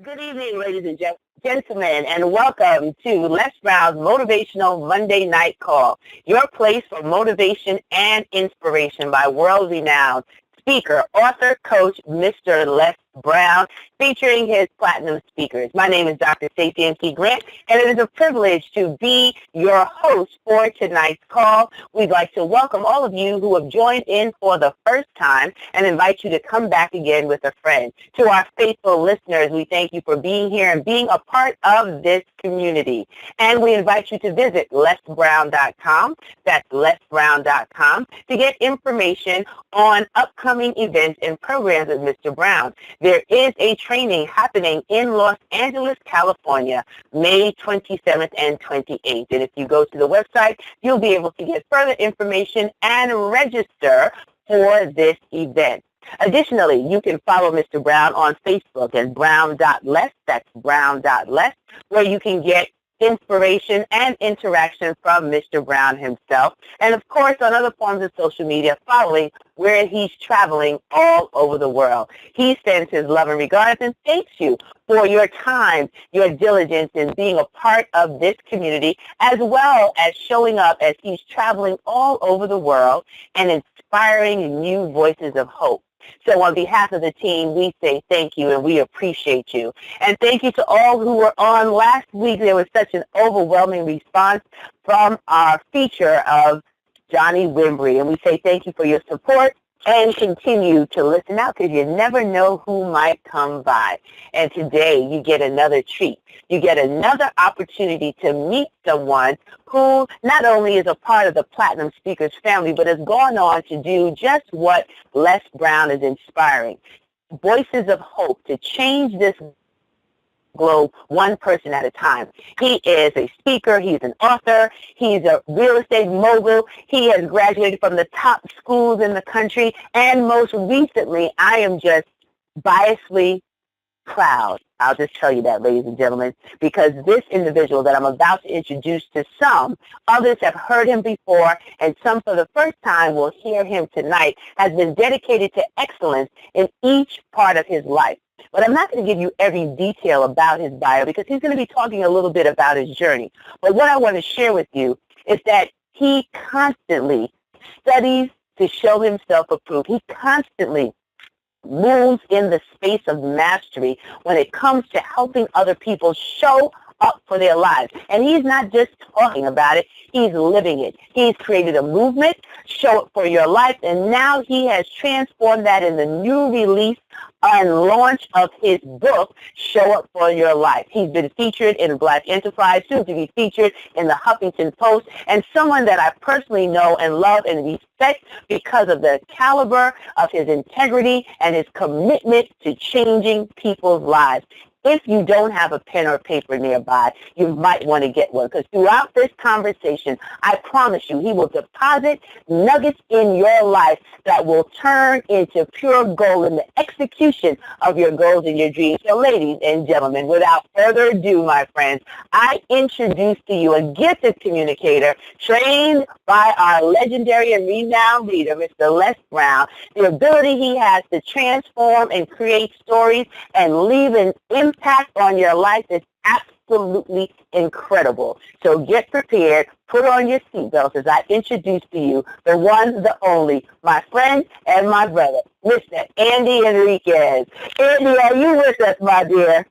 Good evening, ladies and gentlemen, and welcome to Les Brown's Motivational Monday Night Call, your place for motivation and inspiration by world-renowned speaker, author, coach, Mr. Les Brown, featuring his platinum speakers. My name is Dr. Stacey N.C. Grant, and it is a privilege to be your host for tonight's call. We'd like to welcome all of you who have joined in for the first time and invite you to come back again with a friend. To our faithful listeners, we thank you for being here and being a part of this community. And we invite you to visit lesbrown.com, that's lesbrown.com, to get information on upcoming events and programs with Mr. Brown. There is a training happening in Los Angeles, California, May 27th and 28th. And if you go to the website, you'll be able to get further information and register for this event. Additionally, you can follow Mr. Brown on Facebook at brown.les, that's brown.les, where you can get inspiration and interaction from Mr. Brown himself. And of course, on other forms of social media, following where he's traveling all over the world. He sends his love and regards and thanks you for your time, your diligence in being a part of this community, as well as showing up as he's traveling all over the world and inspiring new voices of hope. So on behalf of the team, we say thank you and we appreciate you. And thank you to all who were on last week. There was such an overwhelming response from our feature of Johnny Wimbrey. And we say thank you for your support and continue to listen out because you never know who might come by. And today you get another treat. You get another opportunity to meet someone who not only is a part of the Platinum Speakers family, but has gone on to do just what Les Brown is inspiring. Voices of hope to change this globe one person at a time. He is a speaker. He's an author. He's a real estate mogul. He has graduated from the top schools in the country. And most recently, I am just biasly proud. I'll just tell you that, ladies and gentlemen, because this individual that I'm about to introduce to some, others have heard him before, and some for the first time will hear him tonight, has been dedicated to excellence in each part of his life. But I'm not going to give you every detail about his bio because he's going to be talking a little bit about his journey. But what I want to share with you is that he constantly studies to show himself approved. He constantly moves in the space of mastery when it comes to helping other people show up for their lives. And he's not just talking about it, he's living it. He's created a movement, Show Up for Your Life, and now he has transformed that in the new release and launch of his book, Show Up for Your Life. He's been featured in Black Enterprise, soon to be featured in the Huffington Post, and someone that I personally know and love and respect because of the caliber of his integrity and his commitment to changing people's lives. If you don't have a pen or paper nearby, you might want to get one because throughout this conversation, I promise you, he will deposit nuggets in your life that will turn into pure gold in the execution of your goals and your dreams. So ladies and gentlemen, without further ado, my friends, I introduce to you a gifted communicator trained by our legendary and renowned leader, Mr. Les Brown. The ability he has to transform and create stories and leave an impact on your life is absolutely incredible. So get prepared, put on your seatbelts as I introduce to you the one, the only, my friend and my brother, Mr. Andy Henriquez. Andy, are you with us, my dear?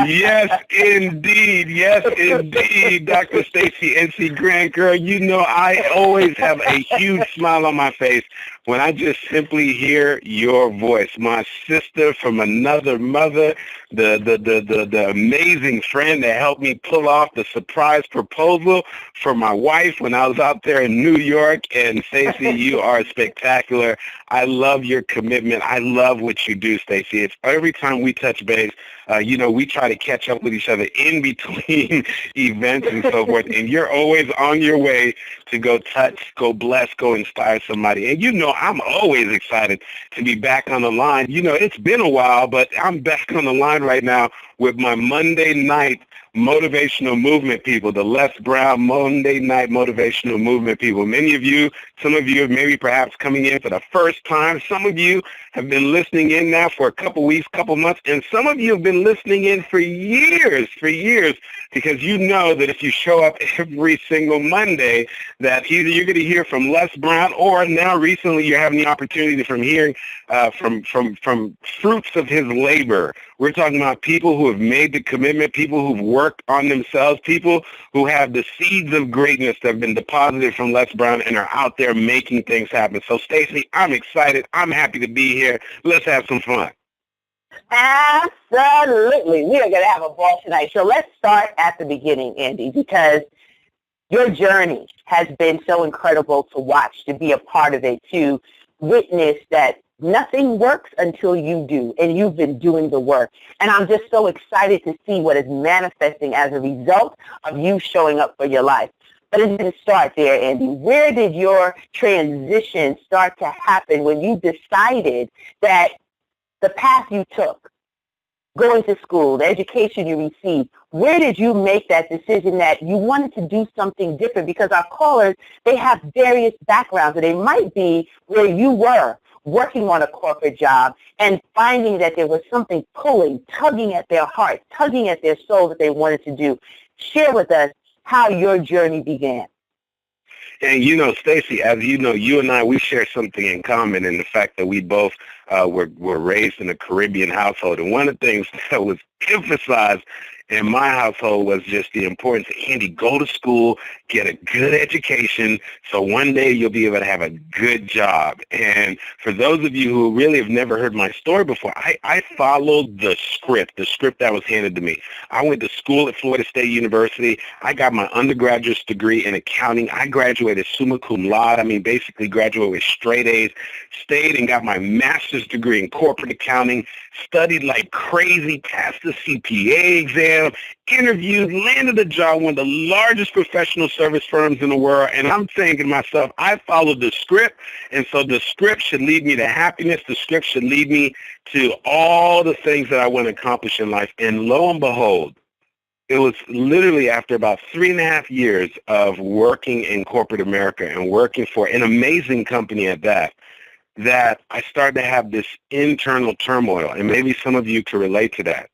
Yes, indeed. Yes, indeed, Dr. Stacey N.C. Grant. Girl, you know I always have a huge smile on my face when I just simply hear your voice. My sister from another mother, the amazing friend that helped me pull off the surprise proposal for my wife when I was out there in New York. And Stacey, you are spectacular. I love your commitment. I love what you do, Stacey. It's every time we touch base, we try to catch up with each other in between events and so forth. And you're always on your way to go touch, go bless, go inspire somebody. And I'm always excited to be back on the line. It's been a while, but I'm back on the line right now with my Monday night motivational movement people, the Les Brown Monday night motivational movement people. Many of you, some of you are maybe perhaps coming in for the first time. Some of you have been listening in now for a couple weeks, couple months, and some of you have been listening in for years, because you know that if you show up every single Monday, that either you're going to hear from Les Brown, or now recently you're having the opportunity from hearing from fruits of his labor. We're talking about people who have made the commitment, people who've worked on themselves, people who have the seeds of greatness that have been deposited from Les Brown and are out there making things happen. So, Stacey, I'm excited. I'm happy to be here. Let's have some fun. Absolutely. We are going to have a ball tonight. So let's start at the beginning, Andy, because your journey has been so incredible to watch, to be a part of it, to witness that nothing works until you do, and you've been doing the work. And I'm just so excited to see what is manifesting as a result of you showing up for your life. But it didn't start there, Andy. Where did your transition start to happen when you decided that the path you took, going to school, the education you received, where did you make that decision that you wanted to do something different? Because our callers, they have various backgrounds, and they might be where you were, working on a corporate job and finding that there was something pulling, tugging at their heart, tugging at their soul that they wanted to do. Share with us how your journey began. And you know, Stacey, as you know, you and I, we share something in common in the fact that we both were raised in a Caribbean household. And one of the things that was emphasized in my household was just the importance of, Andy, go to school, get a good education, so one day you'll be able to have a good job. And for those of you who really have never heard my story before, I followed the script that was handed to me. I went to school at Florida State University. I got my undergraduate degree in accounting. I graduated summa cum laude. I mean, basically graduated with straight A's, stayed and got my master's degree in corporate accounting, studied like crazy, passed the CPA exam, interviewed, landed a job, one of the largest professional service firms in the world. And I'm thinking to myself, I followed the script. And so the script should lead me to happiness. The script should lead me to all the things that I want to accomplish in life. And lo and behold, it was literally after about 3.5 years of working in corporate America and working for an amazing company at that I started to have this internal turmoil. And maybe some of you can relate to that,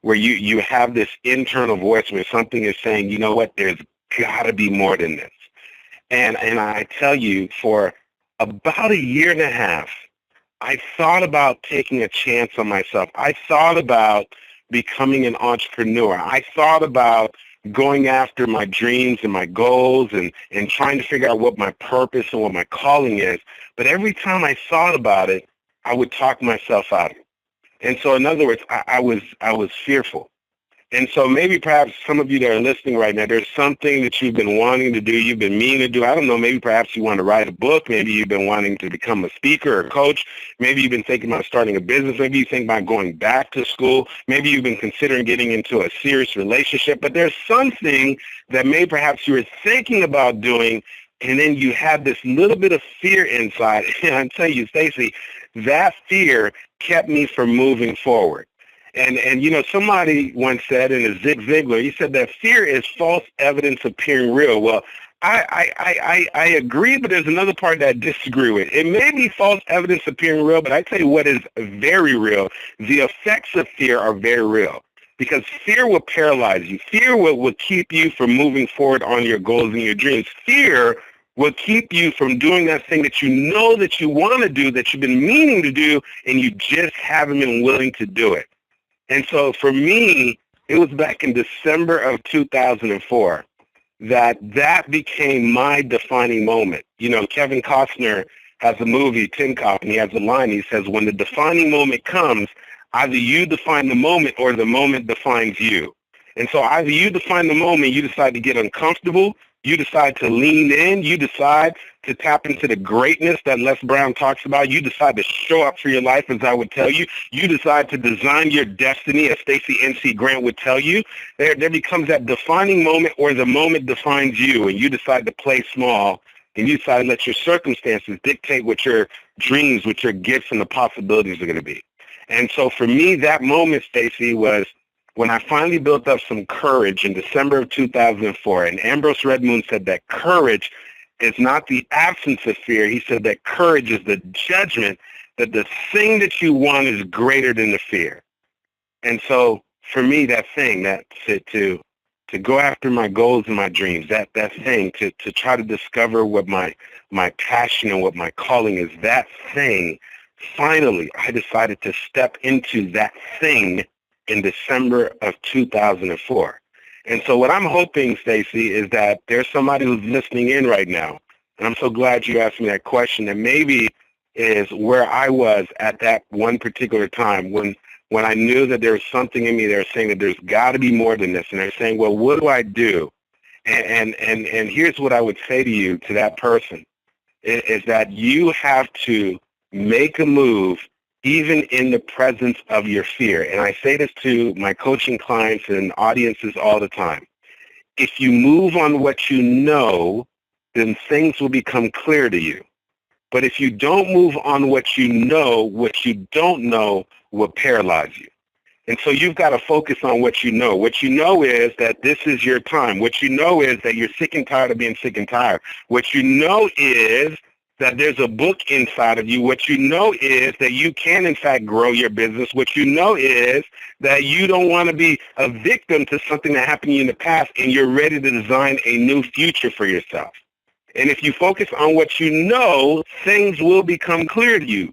where you have this internal voice where something is saying, you know what, there's got to be more than this. And I tell you, for about 1.5 years, I thought about taking a chance on myself. I thought about becoming an entrepreneur. I thought about going after my dreams and my goals and trying to figure out what my purpose and what my calling is. But every time I thought about it, I would talk myself out of it. And so, in other words, I was fearful. And so maybe perhaps some of you that are listening right now, there's something that you've been wanting to do, you've been meaning to do. I don't know, maybe perhaps you want to write a book. Maybe you've been wanting to become a speaker or a coach. Maybe you've been thinking about starting a business. Maybe you think about going back to school. Maybe you've been considering getting into a serious relationship. But there's something that maybe perhaps you were thinking about doing, and then you have this little bit of fear inside. And I tell you, Stacey, that fear kept me from moving forward. And you know, somebody once said, and it's Zig Ziglar, he said that fear is false evidence appearing real. Well, I agree, but there's another part that I disagree with. It may be false evidence appearing real, but I tell you what is very real. The effects of fear are very real, because fear will paralyze you. Fear will keep you from moving forward on your goals and your dreams. Fear will keep you from doing that thing that you know that you want to do, that you've been meaning to do, and you just haven't been willing to do it. And so for me, it was back in December of 2004 that became my defining moment. You know, Kevin Costner has a movie, Tin Cup, and he has a line. He says, when the defining moment comes, either you define the moment or the moment defines you. And so either you define the moment, you decide to get uncomfortable, you decide to lean in, you decide to tap into the greatness that Les Brown talks about, you decide to show up for your life, as I would tell you, you decide to design your destiny, as Stacey N.C. Grant would tell you. There becomes that defining moment, or the moment defines you, and you decide to play small, and you decide to let your circumstances dictate what your dreams, what your gifts and the possibilities are going to be. And so for me, that moment, Stacey, was when I finally built up some courage in December of 2004, and Ambrose Redmoon said that courage is not the absence of fear. He said that courage is the judgment that the thing that you want is greater than the fear. And so for me, that thing, that to go after my goals and my dreams, that thing, to try to discover what my passion and what my calling is, that thing, finally, I decided to step into that thing in December of 2004. And so what I'm hoping, Stacey, is that there's somebody who's listening in right now, and I'm so glad you asked me that question, and maybe is where I was at that one particular time when I knew that there was something in me that was saying that there's got to be more than this, and they're saying, well, what do I do? And here's what I would say to you, to that person, is that you have to make a move even in the presence of your fear. And I say this to my coaching clients and audiences all the time. If you move on what you know, then things will become clear to you. But if you don't move on what you don't know will paralyze you. And so you've got to focus on what you know. What you know is that this is your time. What you know is that you're sick and tired of being sick and tired. What you know is that there's a book inside of you. What you know is that you can, in fact, grow your business. What you know is that you don't want to be a victim to something that happened to you in the past, and you're ready to design a new future for yourself. And if you focus on what you know, things will become clear to you.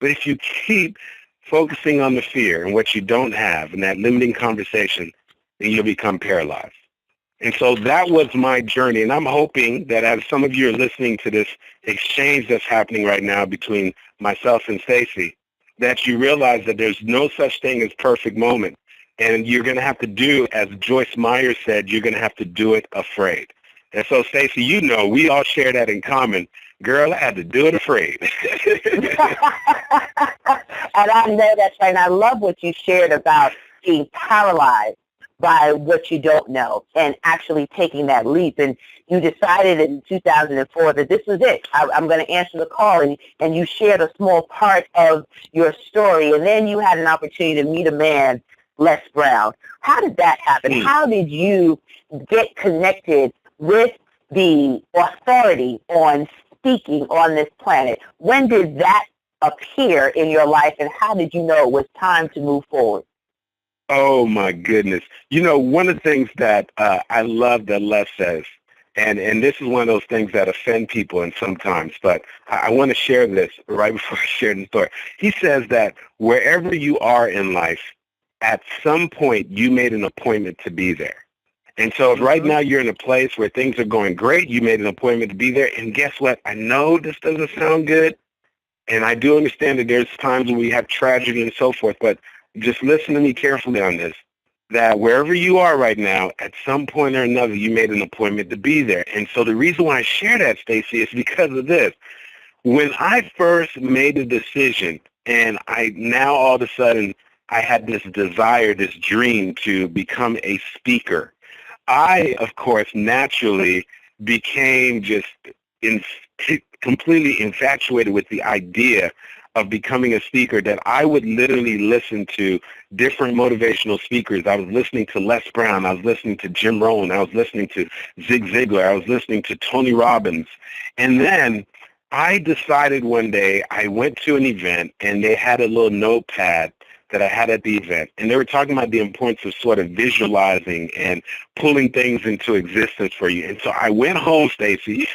But if you keep focusing on the fear and what you don't have and that limiting conversation, then you'll become paralyzed. And so that was my journey. And I'm hoping that as some of you are listening to this exchange that's happening right now between myself and Stacey, that you realize that there's no such thing as perfect moment. And you're going to have to do, as Joyce Meyer said, you're going to have to do it afraid. And so, Stacey, you know, we all share that in common. Girl, I had to do it afraid. And I know that's right. And I love what you shared about being paralyzed by what you don't know and actually taking that leap. And you decided in 2004 that this was it. I'm going to answer the call. And you shared a small part of your story. And then you had an opportunity to meet a man, Les Brown. How did that happen? How did you get connected with the authority on speaking on this planet? When did that appear in your life, and how did you know it was time to move forward? Oh, my goodness. You know, one of the things that I love that Les says, and this is one of those things that offend people and sometimes, but I want to share this right before I share the story. He says that wherever you are in life, at some point you made an appointment to be there. And so if right now you're in a place where things are going great, you made an appointment to be there, and guess what? I know this doesn't sound good, and I do understand that there's times when we have tragedy and so forth, but just listen to me carefully on this, that wherever you are right now, at some point or another, you made an appointment to be there. And so the reason why I share that, Stacey, is because of this. When I first made the decision, and I now all of a sudden, I had this desire, this dream to become a speaker, I, of course, naturally became just completely infatuated with the idea of becoming a speaker, that I would literally listen to different motivational speakers. I was listening to Les Brown. I was listening to Jim Rohn. I was listening to Zig Ziglar. I was listening to Tony Robbins. And then I decided one day, I went to an event, and they had a little notepad that I had at the event, and they were talking about the importance of sort of visualizing and pulling things into existence for you. And so I went home, Stacey.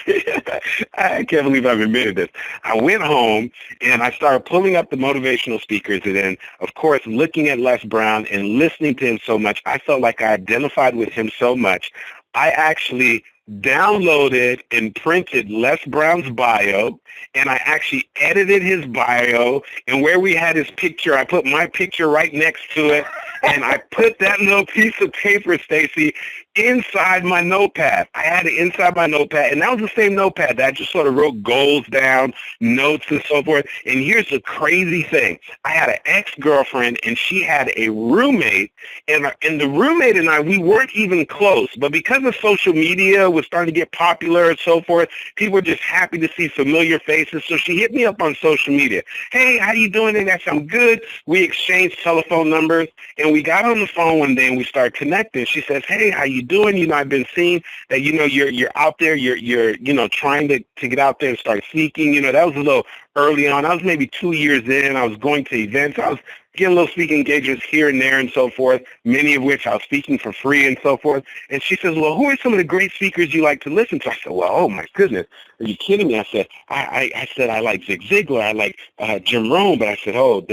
I can't believe I've admitted this. I went home, and I started pulling up the motivational speakers, and then, of course, looking at Les Brown and listening to him so much, I felt like I identified with him so much. I actually downloaded and printed Les Brown's bio, and I actually edited his bio, and where we had his picture, I put my picture right next to it, and I put that little piece of paper, Stacey, inside my notepad. I had it inside my notepad, and that was the same notepad that I just sort of wrote goals down, notes, and so forth. And here's the crazy thing. I had an ex-girlfriend, and she had a roommate, and the roommate and I, we weren't even close. But because of social media was starting to get popular and so forth, people were just happy to see familiar faces. So she hit me up on social media. Hey, how you doing? And I said, I'm good. We exchanged telephone numbers, and we got on the phone one day, and we started connecting. She says, hey, how you doing? You know, I've been seeing that, you know, you're out there, you're you know, trying to get out there and start speaking. You know, that was a little early on. I was maybe 2 years in. I was going to events. I was getting little speaking engagements here and there and so forth, many of which I was speaking for free and so forth. And she says, well, who are some of the great speakers you like to listen to? I said, well, oh, my goodness. Are you kidding me? I said, I said, I like Zig Ziglar. I like Jim Rohn. But I said, oh,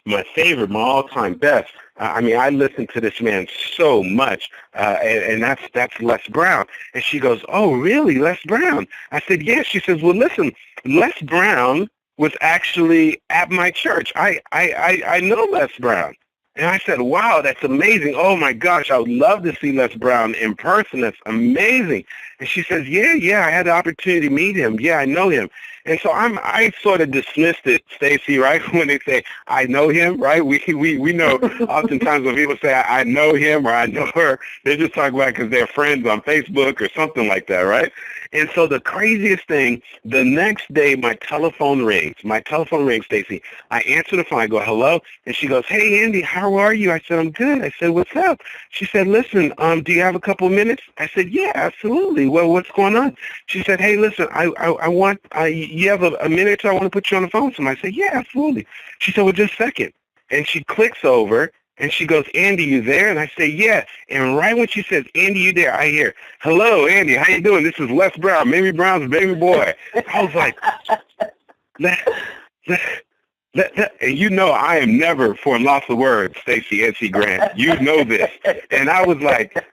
my favorite, my all-time best. I mean, I listen to this man so much, and that's Les Brown. And she goes, oh, really, Les Brown? I said, yes. She says, well, listen, Les Brown was actually at my church. I know Les Brown. And I said, wow, that's amazing. Oh, my gosh, I would love to see Les Brown in person. That's amazing. And she says, yeah, I had the opportunity to meet him. Yeah, I know him. And so I sort of dismissed it, Stacy, right, when they say, I know him, right? We know oftentimes when people say, I know him or I know her, they just talk about it because they're friends on Facebook or something like that, right? And so the craziest thing, the next day my telephone rings, Stacy. I answer the phone. I go, hello? And she goes, hey, Andy, how are you? I said, I'm good. I said, what's up? She said, listen, do you have a couple of minutes? I said, yeah, absolutely. Well, what's going on? She said, hey, listen, I want, you have a minute or I want to put you on the phone with someone. I said, yeah, absolutely. She said, well, just a second. And she clicks over. And she goes, Andy, you there? And I say, yeah. And right when she says, Andy, you there? I hear, hello, Andy, how you doing? This is Les Brown, Mamie Brown's baby boy. I was like, and you know I am never, for lots of words, Stacey NC Grant. You know this. And I was like,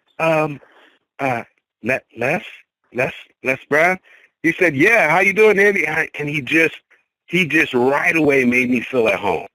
Les Brown? He said, yeah, how you doing, Andy? And he just right away made me feel at home.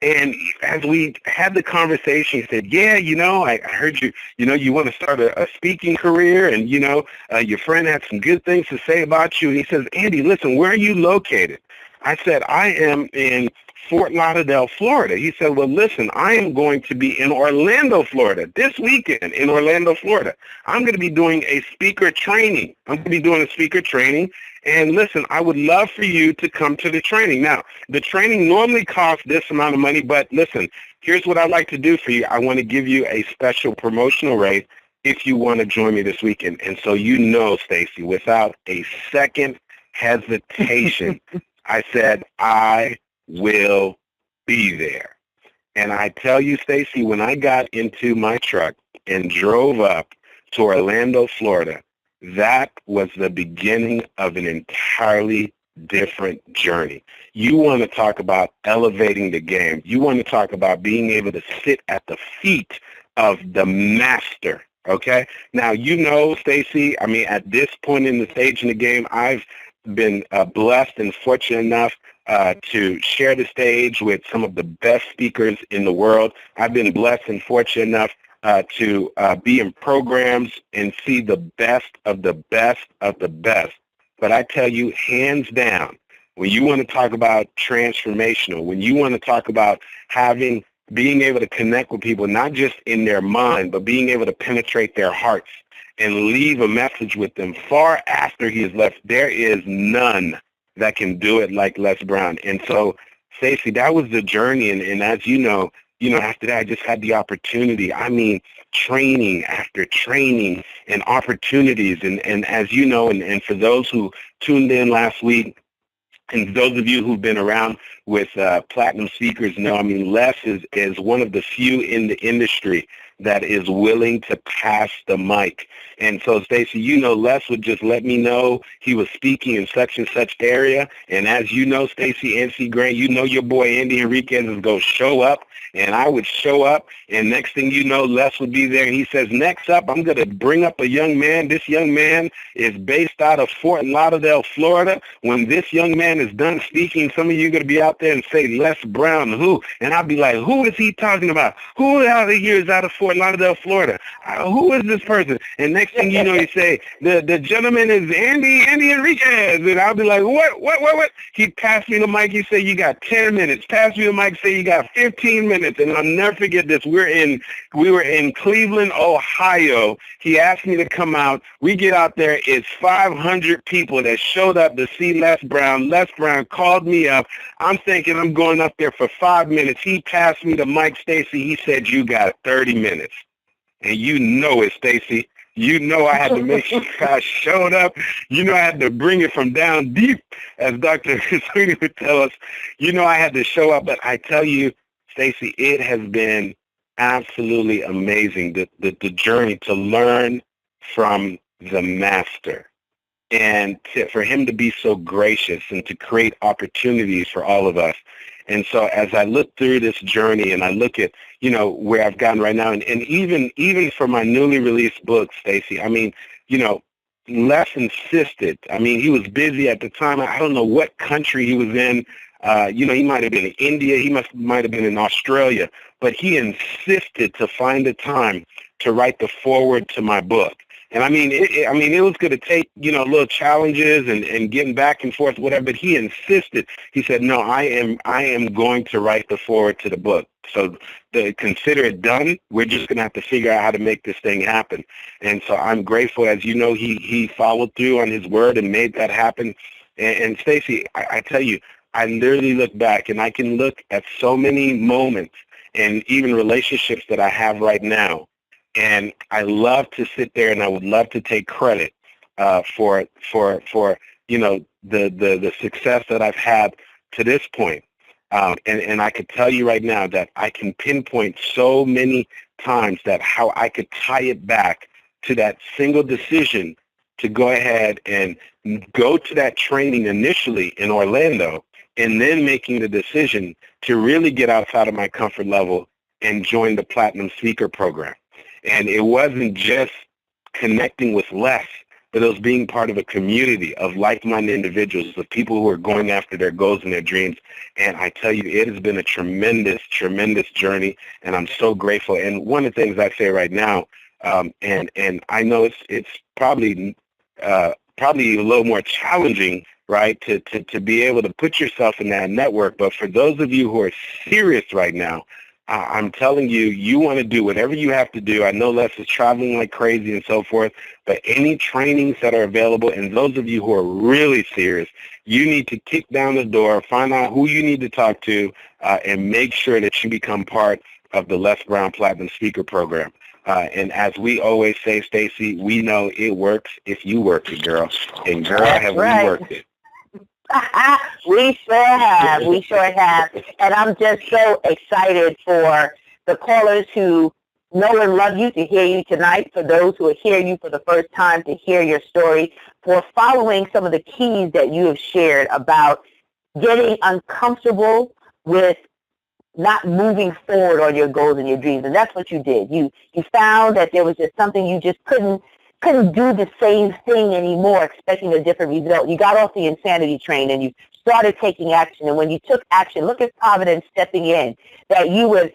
And as we had the conversation, he said, yeah, you know, I heard you, you know, you want to start a speaking career and, you know, your friend had some good things to say about you. And he says, Andy, listen, where are you located? I said, I am in Fort Lauderdale, Florida. He said, well, listen, I am going to be in Orlando, Florida this weekend in Orlando, Florida. I'm going to be doing a speaker training. And listen, I would love for you to come to the training. Now, the training normally costs this amount of money, but listen, here's what I'd like to do for you. I want to give you a special promotional rate if you want to join me this weekend. And so you know, Stacy, without a second hesitation, I said, I will be there. And I tell you, Stacy, when I got into my truck and drove up to Orlando, Florida, that was the beginning of an entirely different journey. You want to talk about elevating the game. You want to talk about being able to sit at the feet of the master. Okay? Now, you know, Stacy, I mean, at this point in the stage in the game, I've been blessed and fortunate enough to share the stage with some of the best speakers in the world. I've been blessed and fortunate enough to be in programs and see the best of the best of the best. But I tell you, hands down, when you want to talk about transformational, when you want to talk about being able to connect with people, not just in their mind, but being able to penetrate their hearts and leave a message with them far after he has left, there is none that can do it like Les Brown. And so, Stacey, that was the journey. And as you know, after that, I just had the opportunity. I mean, training after training and opportunities. And as you know, and for those who tuned in last week, and those of you who've been around with platinum speakers know, I mean, Les is one of the few in the industry that is willing to pass the mic. And so, Stacey, you know, Les would just let me know he was speaking in such and such area. And as you know, Stacey NC Grant, you know your boy Andy Henriquez is going to show up And I would show up, and next thing you know, Les would be there, and he says, next up, I'm going to bring up a young man. This young man is based out of Fort Lauderdale, Florida. When this young man is done speaking, some of you are going to be out there and say, Les Brown, who? And I'll be like, who is he talking about? Who out of here is out of Fort Lauderdale, Florida? Who is this person? And next thing you know, he say, the gentleman is Andy Henriquez. And I'll be like, what? He passed me the mic. He said, you got 10 minutes. Pass me the mic. Say, you got 15 minutes. And I'll never forget this. We were in Cleveland, Ohio. He asked me to come out. We get out there. It's 500 people that showed up to see Les Brown. Les Brown called me up. I'm thinking I'm going up there for 5 minutes. He passed me the mic, Stacy. He said, you got 30 minutes. And you know it, Stacy. You know I had to make sure I showed up. You know I had to bring it from down deep, as Dr. Sweeney would tell us. You know I had to show up. But I tell you, Stacy, it has been absolutely amazing, the journey to learn from the master. And for him to be so gracious and to create opportunities for all of us. And so as I look through this journey and I look at, you know, where I've gotten right now, and even for my newly released book, Stacy, I mean, you know, Les insisted. I mean, he was busy at the time. I don't know what country he was in. You know, he might have been in India. He might have been in Australia. But he insisted to find the time to write the foreword to my book. And I mean, it was going to take, you know, little challenges and getting back and forth, whatever. But he insisted. He said, no, I am going to write the foreword to the book. So consider it done. We're just going to have to figure out how to make this thing happen. And so I'm grateful. As you know, he followed through on his word and made that happen. And Stacey, I tell you, I literally look back and I can look at so many moments and even relationships that I have right now. And I love to sit there and I would love to take credit for you know, the success that I've had to this point. And I could tell you right now that I can pinpoint so many times that how I could tie it back to that single decision to go ahead and go to that training initially in Orlando, and then making the decision to really get outside of my comfort level and join the Platinum Speaker Program. And it wasn't just connecting with Les, but it was being part of a community of like-minded individuals, of people who are going after their goals and their dreams. And I tell you, it has been a tremendous, tremendous journey, and I'm so grateful. And one of the things I say right now, and I know it's probably a little more challenging, right, to be able to put yourself in that network. But for those of you who are serious right now, I'm telling you, you want to do whatever you have to do. I know Les is traveling like crazy and so forth, but any trainings that are available, and those of you who are really serious, you need to kick down the door, find out who you need to talk to, and make sure that you become part of the Les Brown Platinum Speaker Program. And as we always say, Stacey, we know it works if you work it, girl. And girl, have we worked it. We sure have. And I'm just so excited for the callers who know and love you to hear you tonight, for those who are hearing you for the first time to hear your story, for following some of the keys that you have shared about getting uncomfortable with not moving forward on your goals and your dreams. And that's what you did. You found that there was just something you just couldn't do the same thing anymore, expecting a different result. You got off the insanity train and you started taking action. And when you took action, look at Providence stepping in, that you would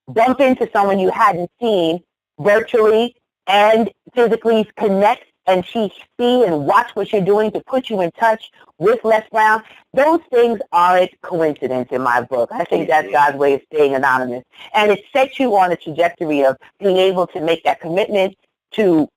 bump into someone you hadn't seen virtually and physically connect, and she see and watch what you're doing to put you in touch with Les Brown. Those things aren't coincidence in my book. I think that's God's way of staying anonymous. And it sets you on a trajectory of being able to make that commitment to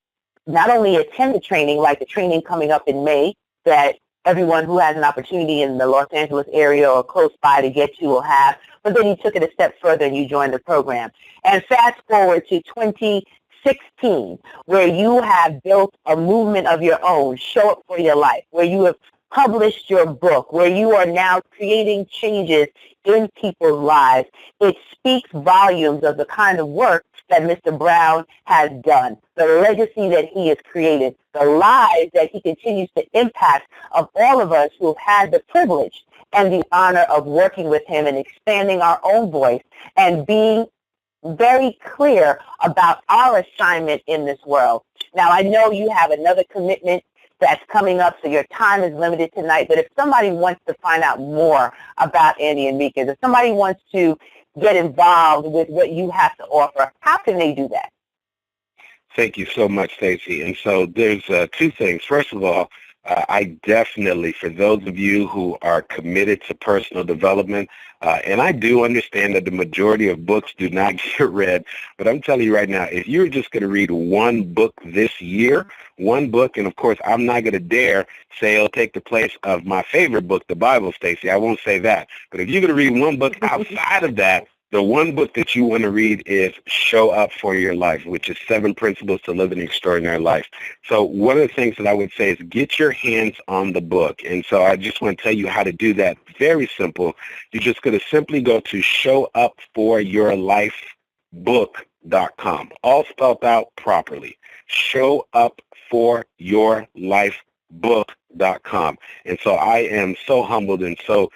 not only attend the training, like the training coming up in May, that everyone who has an opportunity in the Los Angeles area or close by to get to will have, but then you took it a step further and you joined the program. And fast forward to 2016, where you have built a movement of your own, Show Up for Your Life, where you have published your book, where you are now creating changes in people's lives. It speaks volumes of the kind of work that Mr. Brown has done, the legacy that he has created, the lives that he continues to impact of all of us who have had the privilege and the honor of working with him and expanding our own voice and being very clear about our assignment in this world. Now, I know you have another commitment that's coming up, so your time is limited tonight, but if somebody wants to find out more about Andy Henriquez, if somebody wants to get involved with what you have to offer, how can they do that? Thank you so much, Stacey. And so there's two things. First of all, I definitely, for those of you who are committed to personal development, and I do understand that the majority of books do not get read, but I'm telling you right now, if you're just going to read one book this year, one book, and of course, I'm not going to dare say it'll take the place of my favorite book, the Bible, Stacey. I won't say that. But if you're going to read one book outside of that, the one book that you want to read is Show Up for Your Life, which is 7 Principles to Live an Extraordinary Life. So one of the things that I would say is get your hands on the book. And so I just want to tell you how to do that. Very simple. You're just going to simply go to showupforyourlifebook.com, all spelled out properly. Showupforyourlifebook.com. And so I am so humbled and so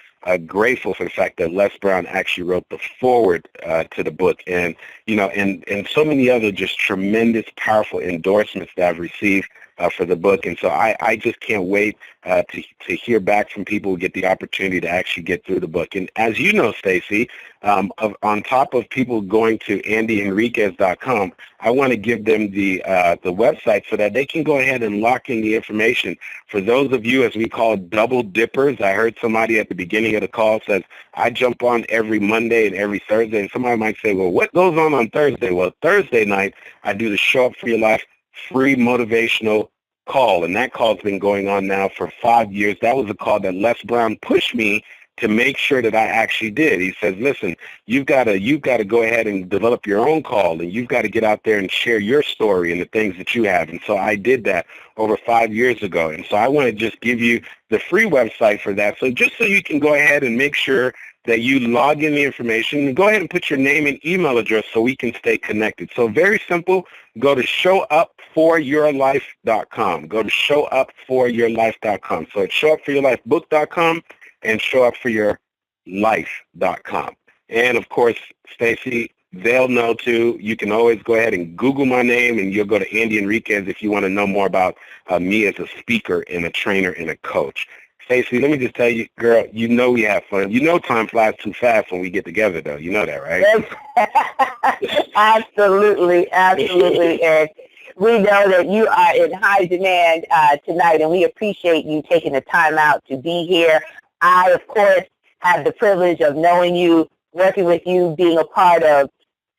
grateful for the fact that Les Brown actually wrote the foreword to the book, and and so many other just tremendous, powerful endorsements that I've received for the book. And so I just can't wait to hear back from people who get the opportunity to actually get through the book. And as you know, Stacey, on top of people going to andyhenriquez.com, I want to give them the website so that they can go ahead and lock in the information. For those of you, as we call double dippers, I heard somebody at the beginning of the call says, I jump on every Monday and every Thursday. And somebody might say, well, what goes on Thursday? Well, Thursday night, I do the Show Up for Your Life free motivational call, and that call's been going on now for 5 years. That was a call that Les Brown pushed me to make sure that I actually did. He says, listen, you've got to go ahead and develop your own call, and you've got to get out there and share your story and the things that you have. And so I did that over 5 years ago. And so I want to just give you the free website for that. So just so you can go ahead and make sure that you log in the information and go ahead and put your name and email address so we can stay connected. So very simple. Go to showupforyourlife.com. Go to showupforyourlife.com. So it's showupforyourlifebook.com and showupforyourlife.com. And of course, Stacey, they'll know too. You can always go ahead and Google my name, and you'll go to Andy Henriquez if you want to know more about me as a speaker and a trainer and a coach. Stacey, let me just tell you, girl, you know we have fun. You know time flies too fast when we get together, though. You know that, right? Absolutely, Eric. We know that you are in high demand tonight, and we appreciate you taking the time out to be here. I, of course, have the privilege of knowing you, working with you, being a part of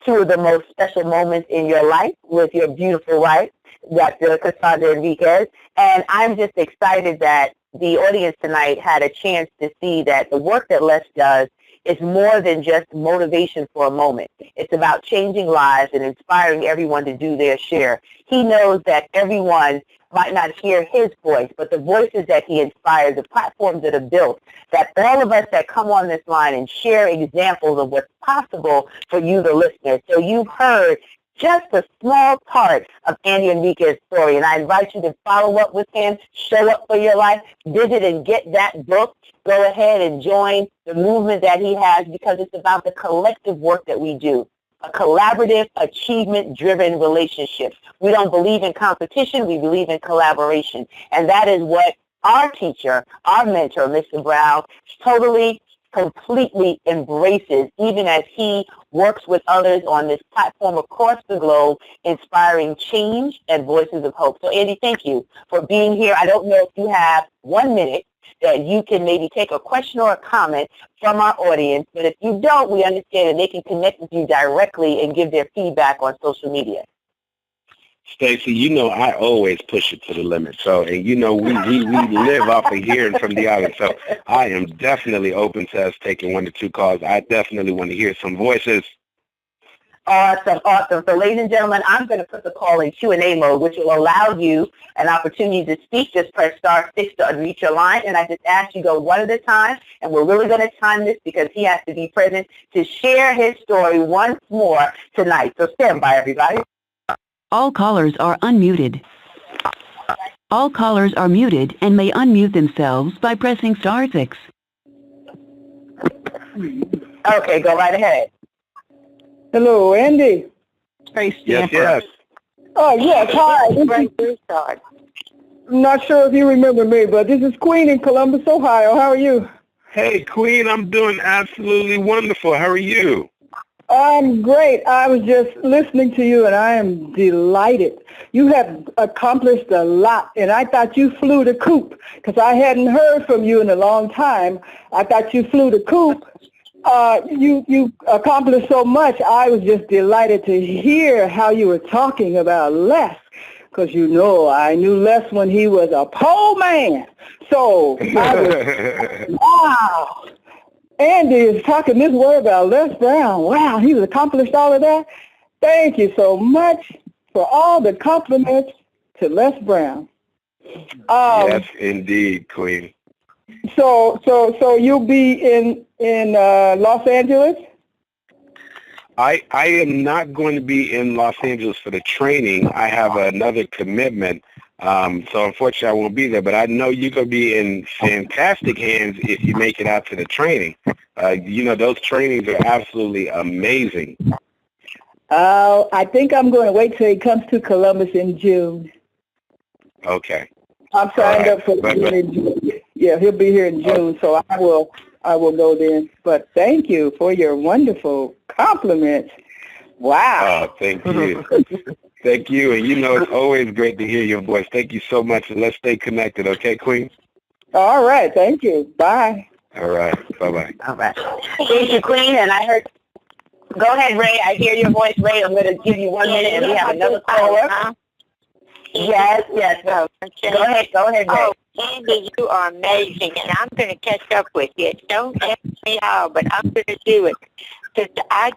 two of the most special moments in your life with your beautiful wife, Dr. Cassandra Henriquez. And I'm just excited that the audience tonight had a chance to see that the work that Les does is more than just motivation for a moment. It's about changing lives and inspiring everyone to do their share. He knows that everyone might not hear his voice, but the voices that he inspires, the platforms that are built, that all of us that come on this line and share examples of what's possible for you, the listener. So you've heard just a small part of Andy Henriquez's story, and I invite you to follow up with him, Show Up for Your Life, visit and get that book. Go ahead and join the movement that he has, because it's about the collective work that we do, a collaborative, achievement-driven relationship. We don't believe in competition. We believe in collaboration, and that is what our teacher, our mentor, Mr. Brown, totally completely embraces, even as he works with others on this platform across the globe, inspiring change and voices of hope. So, Andy, thank you for being here. I don't know if you have 1 minute that you can maybe take a question or a comment from our audience, but if you don't, we understand that they can connect with you directly and give their feedback on social media. Stacey, you know I always push it to the limit. So, and you know we live off of hearing from the audience. So I am definitely open to us taking 1 to 2 calls. I definitely want to hear some voices. Awesome. So, ladies and gentlemen, I'm going to put the call in Q&A mode, which will allow you an opportunity to speak. Just press *6 to unmute your line, and I just ask you go one at a time, and we're really going to time this because he has to be present to share his story once more tonight. So stand by, everybody. All callers are unmuted. All callers are muted and may unmute themselves by pressing *6. Okay, go right ahead. Hello, Andy. Yes, yes. Oh, yes, hi. I'm not sure if you remember me, but this is Queen in Columbus, Ohio. How are you? Hey, Queen, I'm doing absolutely wonderful. How are you? I'm great. I was just listening to you, and I am delighted. You have accomplished a lot, and I thought you flew the coop because I hadn't heard from you in a long time. I thought you flew the coop. You accomplished so much. I was just delighted to hear how you were talking about Les, because I knew Les when he was a poor man. So I was, wow. Andy is talking this word about Les Brown. Wow, he's accomplished all of that. Thank you so much for all the compliments to Les Brown. Yes, indeed, Queen. So you'll be in Los Angeles? I am not going to be in Los Angeles for the training. I have another commitment, so unfortunately I won't be there. But I know you're going to be in fantastic hands if you make it out to the training. Those trainings are absolutely amazing. I think I'm going to wait till he comes to Columbus in June. Okay. I'm signed up for in June. Yeah, he'll be here in June, so I will go then. But thank you for your wonderful compliments. Wow. Oh, thank you. Thank you. And it's always great to hear your voice. Thank you so much. And let's stay connected, okay, Queen? All right. Thank you. Bye. All right. Bye-bye. All right. Thank you, Queen. And I heard, go ahead, Ray. I hear your voice, Ray. I'm going to give you 1 minute, and we have another caller. Yes. Go ahead, Ray. Oh, Andy, you are amazing, and I'm going to catch up with you. Don't ask me how, but I'm going to do it. Because I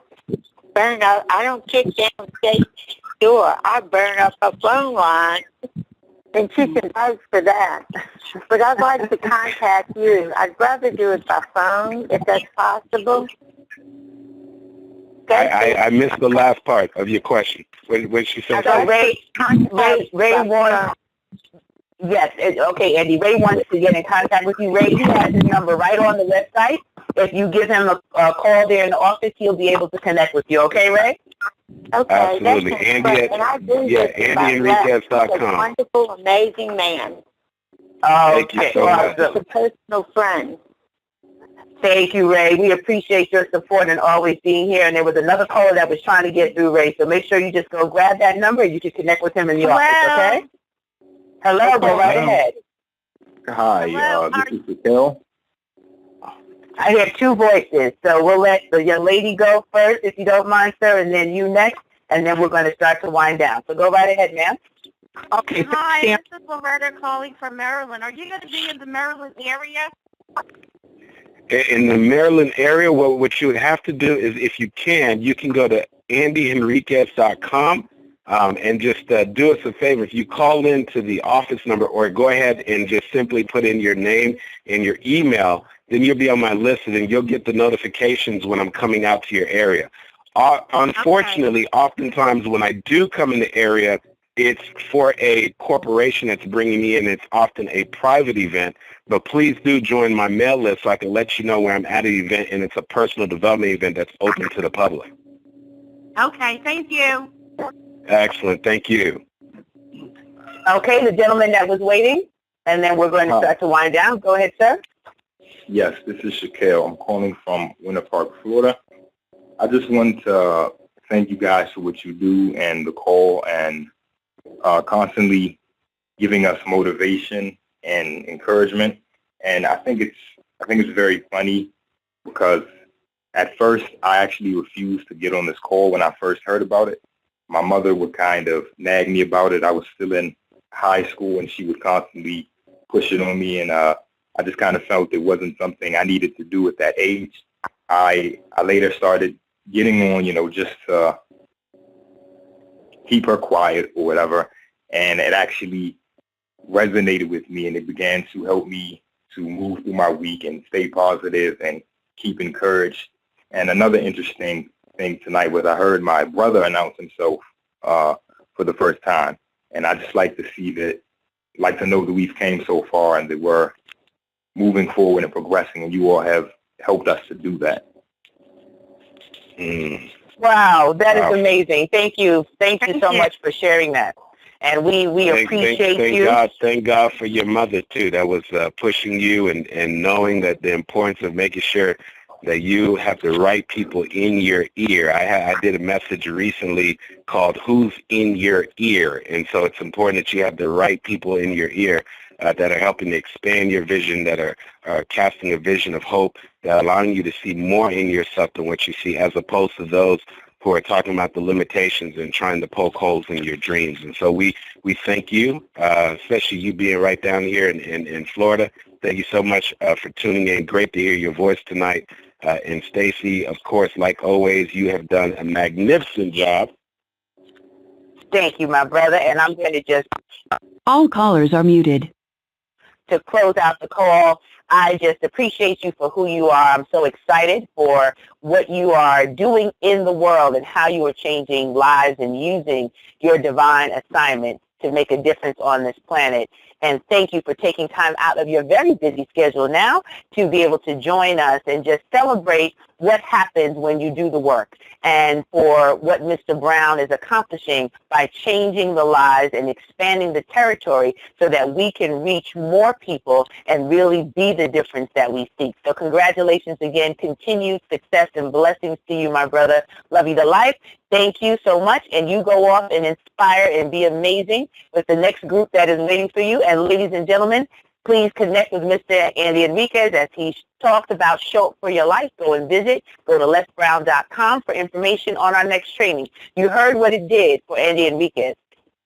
burn up, I don't kick down state door. I burn up a phone line, and she can vouch for that. But I'd like to contact you. I'd rather do it by phone, if that's possible. I missed the last part of your question. What did she say? So Ray wants, yes, okay, Andy. Ray wants to get in contact with you. Ray, he has his number right on the website. If you give him a call there in the office, he'll be able to connect with you. Okay, Ray? Okay. Absolutely. Andy Henriquez.com. He's a wonderful, amazing man. Thank you so much. He's a personal friend. Thank you, Ray. We appreciate your support and always being here. And there was another caller that was trying to get through, Ray. So make sure you just go grab that number. You can connect with him in the office, okay? Hello, go right ahead. Hi, this is Raquel. I hear two voices. So we'll let the young lady go first, if you don't mind, sir, and then you next. And then we're going to start to wind down. So go right ahead, ma'am. Okay. Hi, this is Loretta calling from Maryland. Are you going to be in the Maryland area? In the Maryland area, what you would have to do is, if you can go to andyhenriquez.com and just do us a favor. If you call into the office number or go ahead and just simply put in your name and your email, then you'll be on my list and then you'll get the notifications when I'm coming out to your area. Unfortunately, oftentimes when I do come in the area, it's for a corporation that's bringing me in. It's often a private event. But please do join my mail list so I can let you know where I'm at an event, and it's a personal development event that's open to the public. Okay, thank you. Excellent. Thank you. Okay, the gentleman that was waiting, and then we're going to start to wind down. Go ahead, sir. Yes, this is Shaquille. I'm calling from Winter Park, Florida. I just want to thank you guys for what you do and the call and constantly giving us motivation and encouragement. And I think it's very funny because at first I actually refused to get on this call when I first heard about it. My mother would kind of nag me about it. I was still in high school and she would constantly push it on me, and I just kind of felt it wasn't something I needed to do at that age. I later started getting on, just to keep her quiet or whatever, and it actually resonated with me, and it began to help me to move through my week and stay positive and keep encouraged. And another interesting thing tonight was I heard my brother announce himself for the first time, and I just like to know that we've came so far and that we're moving forward and progressing, and you all have helped us to do that. Wow, that Wow. is amazing. Thank you. Thank you so much for sharing that. And we appreciate you. Thank God for your mother, too. That was pushing you and knowing that the importance of making sure that you have the right people in your ear. I did a message recently called Who's in Your Ear? And so it's important that you have the right people in your ear that are helping to expand your vision, that are casting a vision of hope, that are allowing you to see more in yourself than what you see, as opposed to those who are talking about the limitations and trying to poke holes in your dreams. And so we thank you, especially you being right down here in Florida. Thank you so much for tuning in. Great to hear your voice tonight. And Stacey, of course, like always, you have done a magnificent job. Thank you, my brother. And I'm going to just... All callers are muted. To close out the call, I just appreciate you for who you are. I'm so excited for what you are doing in the world and how you are changing lives and using your divine assignment to make a difference on this planet. And thank you for taking time out of your very busy schedule now to be able to join us and just celebrate what happens when you do the work, and for what Mr. Brown is accomplishing by changing the lives and expanding the territory so that we can reach more people and really be the difference that we seek. So congratulations again. Continued success and blessings to you, my brother. Love you to life. Thank you so much. And you go off and inspire and be amazing with the next group that is waiting for you. And ladies and gentlemen, please connect with Mr. Andy Henriquez as he talked about Show Up for Your Life. Go and visit. Go to lesbrown.com for information on our next training. You heard what it did for Andy Henriquez.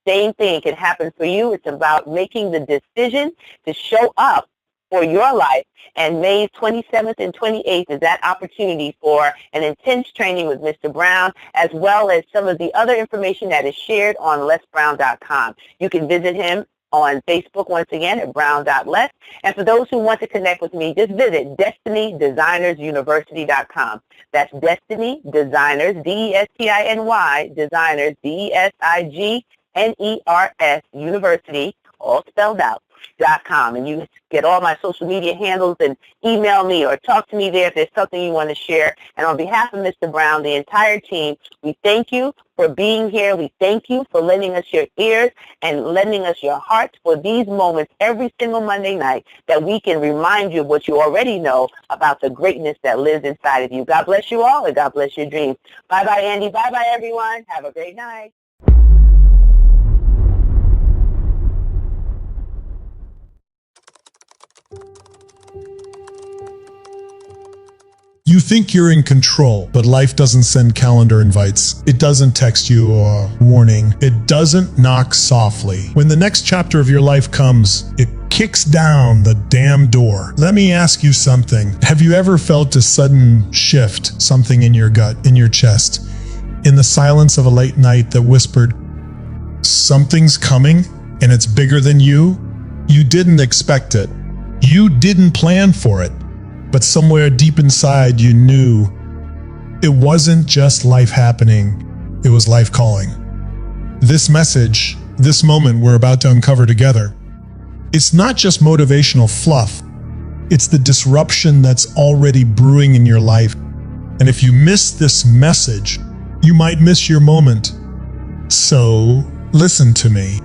Same thing can happen for you. It's about making the decision to show up for your life. And May 27th and 28th is that opportunity for an intense training with Mr. Brown, as well as some of the other information that is shared on lesbrown.com. You can visit him on Facebook, once again, at brown.les. And for those who want to connect with me, just visit DestinyDesignersUniversity.com. That's Destiny Designers, D-E-S-T-I-N-Y, Designers, D-E-S-I-G-N-E-R-S, University, all spelled out, .com. And you get all my social media handles and email me or talk to me there if there's something you want to share. And on behalf of Mr. Brown, the entire team, we thank you for being here. We thank you for lending us your ears and lending us your hearts for these moments every single Monday night that we can remind you of what you already know about the greatness that lives inside of you. God bless you all, and God bless your dreams. Bye-bye, Andy. Bye-bye, everyone. Have a great night. You think you're in control, but life doesn't send calendar invites. It doesn't text you a warning. It doesn't knock softly. When the next chapter of your life comes, it kicks down the damn door. Let me ask you something. Have you ever felt a sudden shift, something in your gut, in your chest, in the silence of a late night that whispered, something's coming and it's bigger than you? You didn't expect it. You didn't plan for it. But somewhere deep inside you knew it wasn't just life happening, it was life calling. This message, this moment we're about to uncover together, it's not just motivational fluff, it's the disruption that's already brewing in your life. And if you miss this message, you might miss your moment. So listen to me.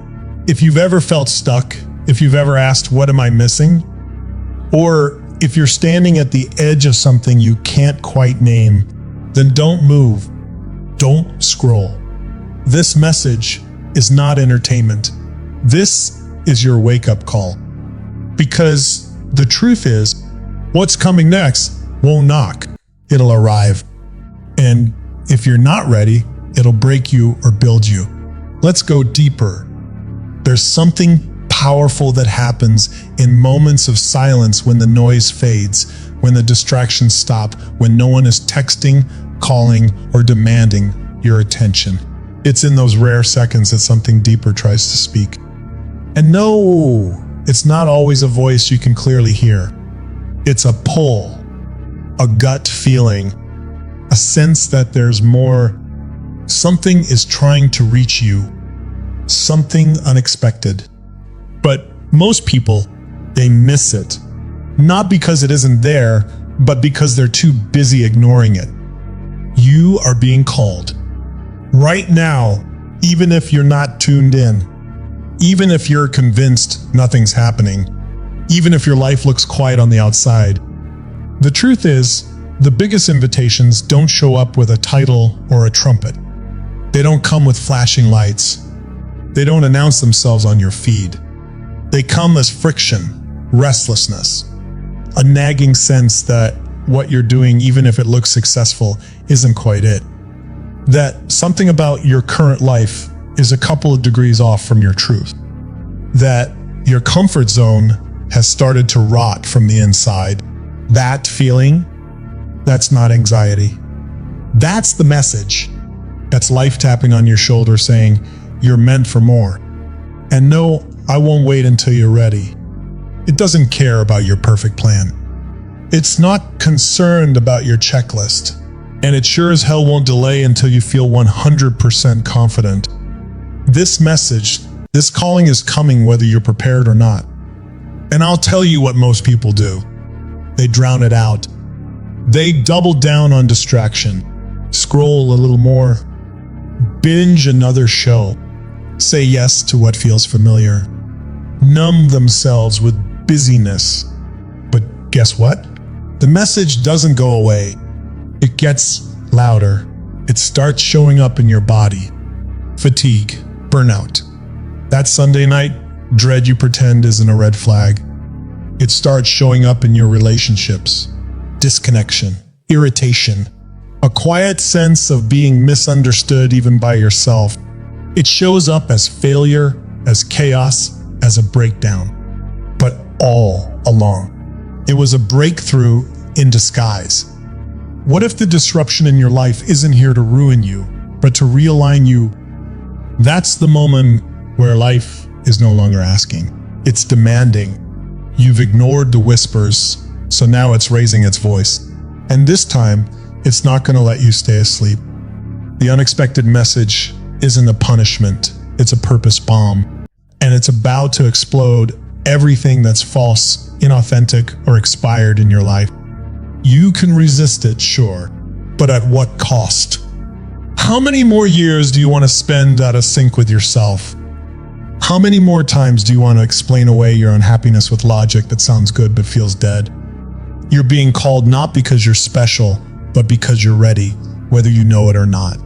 If you've ever felt stuck, if you've ever asked, what am I missing? Or if you're standing at the edge of something you can't quite name, then don't move. Don't scroll. This message is not entertainment. This is your wake-up call. Because the truth is, what's coming next won't knock. It'll arrive. And if you're not ready, it'll break you or build you. Let's go deeper. There's something powerful that happens in moments of silence when the noise fades, when the distractions stop, when no one is texting, calling, or demanding your attention. It's in those rare seconds that something deeper tries to speak. And no, it's not always a voice you can clearly hear. It's a pull, a gut feeling, a sense that there's more. Something is trying to reach you, something unexpected. But most people, they miss it. Not because it isn't there, but because they're too busy ignoring it. You are being called. Right now, even if you're not tuned in, even if you're convinced nothing's happening, even if your life looks quiet on the outside, the truth is, the biggest invitations don't show up with a title or a trumpet. They don't come with flashing lights. They don't announce themselves on your feed. They come as friction, restlessness, a nagging sense that what you're doing, even if it looks successful, isn't quite it. That something about your current life is a couple of degrees off from your truth. That your comfort zone has started to rot from the inside. That feeling, that's not anxiety. That's the message. That's life tapping on your shoulder saying, you're meant for more. And no, I won't wait until you're ready. It doesn't care about your perfect plan. It's not concerned about your checklist. And it sure as hell won't delay until you feel 100% confident. This message, this calling is coming whether you're prepared or not. And I'll tell you what most people do. They drown it out. They double down on distraction, scroll a little more, binge another show, say yes to what feels familiar, numb themselves with busyness. But guess what? The message doesn't go away. It gets louder. It starts showing up in your body. Fatigue, burnout. That Sunday night dread you pretend isn't a red flag. It starts showing up in your relationships. Disconnection, irritation, a quiet sense of being misunderstood even by yourself. It shows up as failure, as chaos, as a breakdown. But all along, it was a breakthrough in disguise. What if the disruption in your life isn't here to ruin you, but to realign you? That's the moment where life is no longer asking. It's demanding. You've ignored the whispers, so now it's raising its voice. And this time, it's not going to let you stay asleep. The unexpected message isn't a punishment, it's a purpose bomb. And it's about to explode everything that's false, inauthentic, or expired in your life. You can resist it, sure, but at what cost? How many more years do you want to spend out of sync with yourself? How many more times do you want to explain away your unhappiness with logic that sounds good but feels dead? You're being called not because you're special, but because you're ready, whether you know it or not.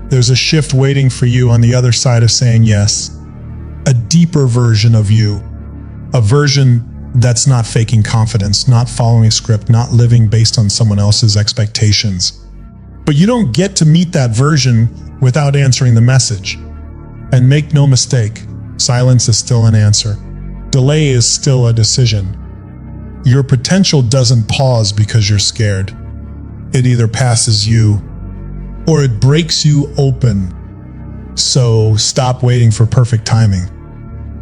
There's a shift waiting for you on the other side of saying yes. A deeper version of you. A version that's not faking confidence, not following a script, not living based on someone else's expectations. But you don't get to meet that version without answering the message. And make no mistake, silence is still an answer. Delay is still a decision. Your potential doesn't pause because you're scared. It either passes you or it breaks you open. So stop waiting for perfect timing.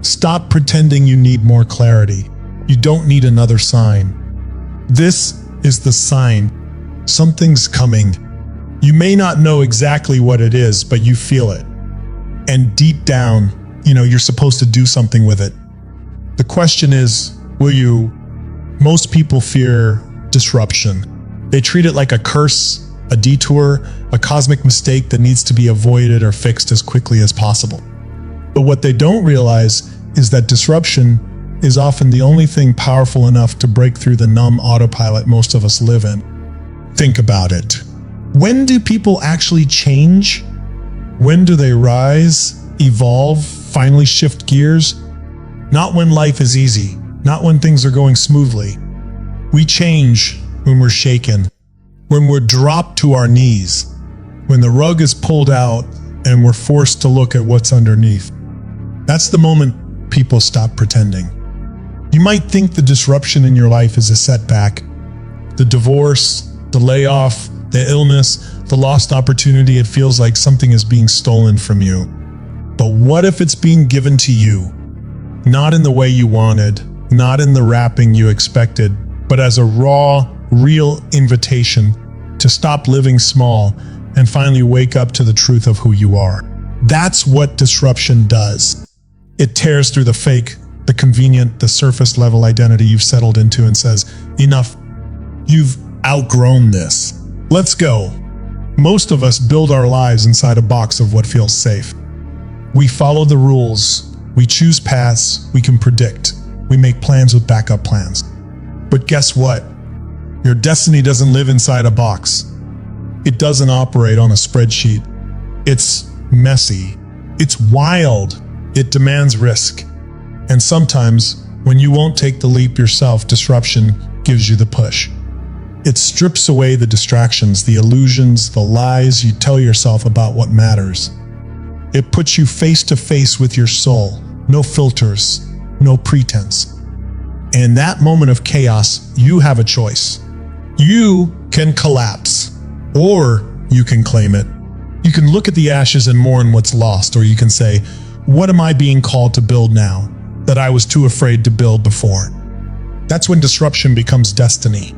Stop pretending you need more clarity. You don't need another sign. This is the sign. Something's coming. You may not know exactly what it is, but you feel it. And deep down, you're supposed to do something with it. The question is, will you? Most people fear disruption. They treat it like a curse, a detour, a cosmic mistake that needs to be avoided or fixed as quickly as possible. But what they don't realize is that disruption is often the only thing powerful enough to break through the numb autopilot most of us live in. Think about it. When do people actually change? When do they rise, evolve, finally shift gears? Not when life is easy, not when things are going smoothly. We change when we're shaken, when we're dropped to our knees, when the rug is pulled out and we're forced to look at what's underneath. That's the moment people stop pretending. You might think the disruption in your life is a setback. The divorce, the layoff, the illness, the lost opportunity. It feels like something is being stolen from you. But what if it's being given to you? Not in the way you wanted, not in the wrapping you expected, but as a raw, real invitation to stop living small and finally wake up to the truth of who you are. That's what disruption does. It tears through the fake, the convenient, the surface level identity you've settled into and says, enough, you've outgrown this. Let's go. Most of us build our lives inside a box of what feels safe. We follow the rules, we choose paths we can predict, we make plans with backup plans. But guess what? Your destiny doesn't live inside a box. It doesn't operate on a spreadsheet. It's messy. It's wild. It demands risk. And sometimes, when you won't take the leap yourself, disruption gives you the push. It strips away the distractions, the illusions, the lies you tell yourself about what matters. It puts you face to face with your soul. No filters, no pretense. And in that moment of chaos, you have a choice. You can collapse, or you can claim it. You can look at the ashes and mourn what's lost, or you can say, what am I being called to build now that I was too afraid to build before? That's when disruption becomes destiny.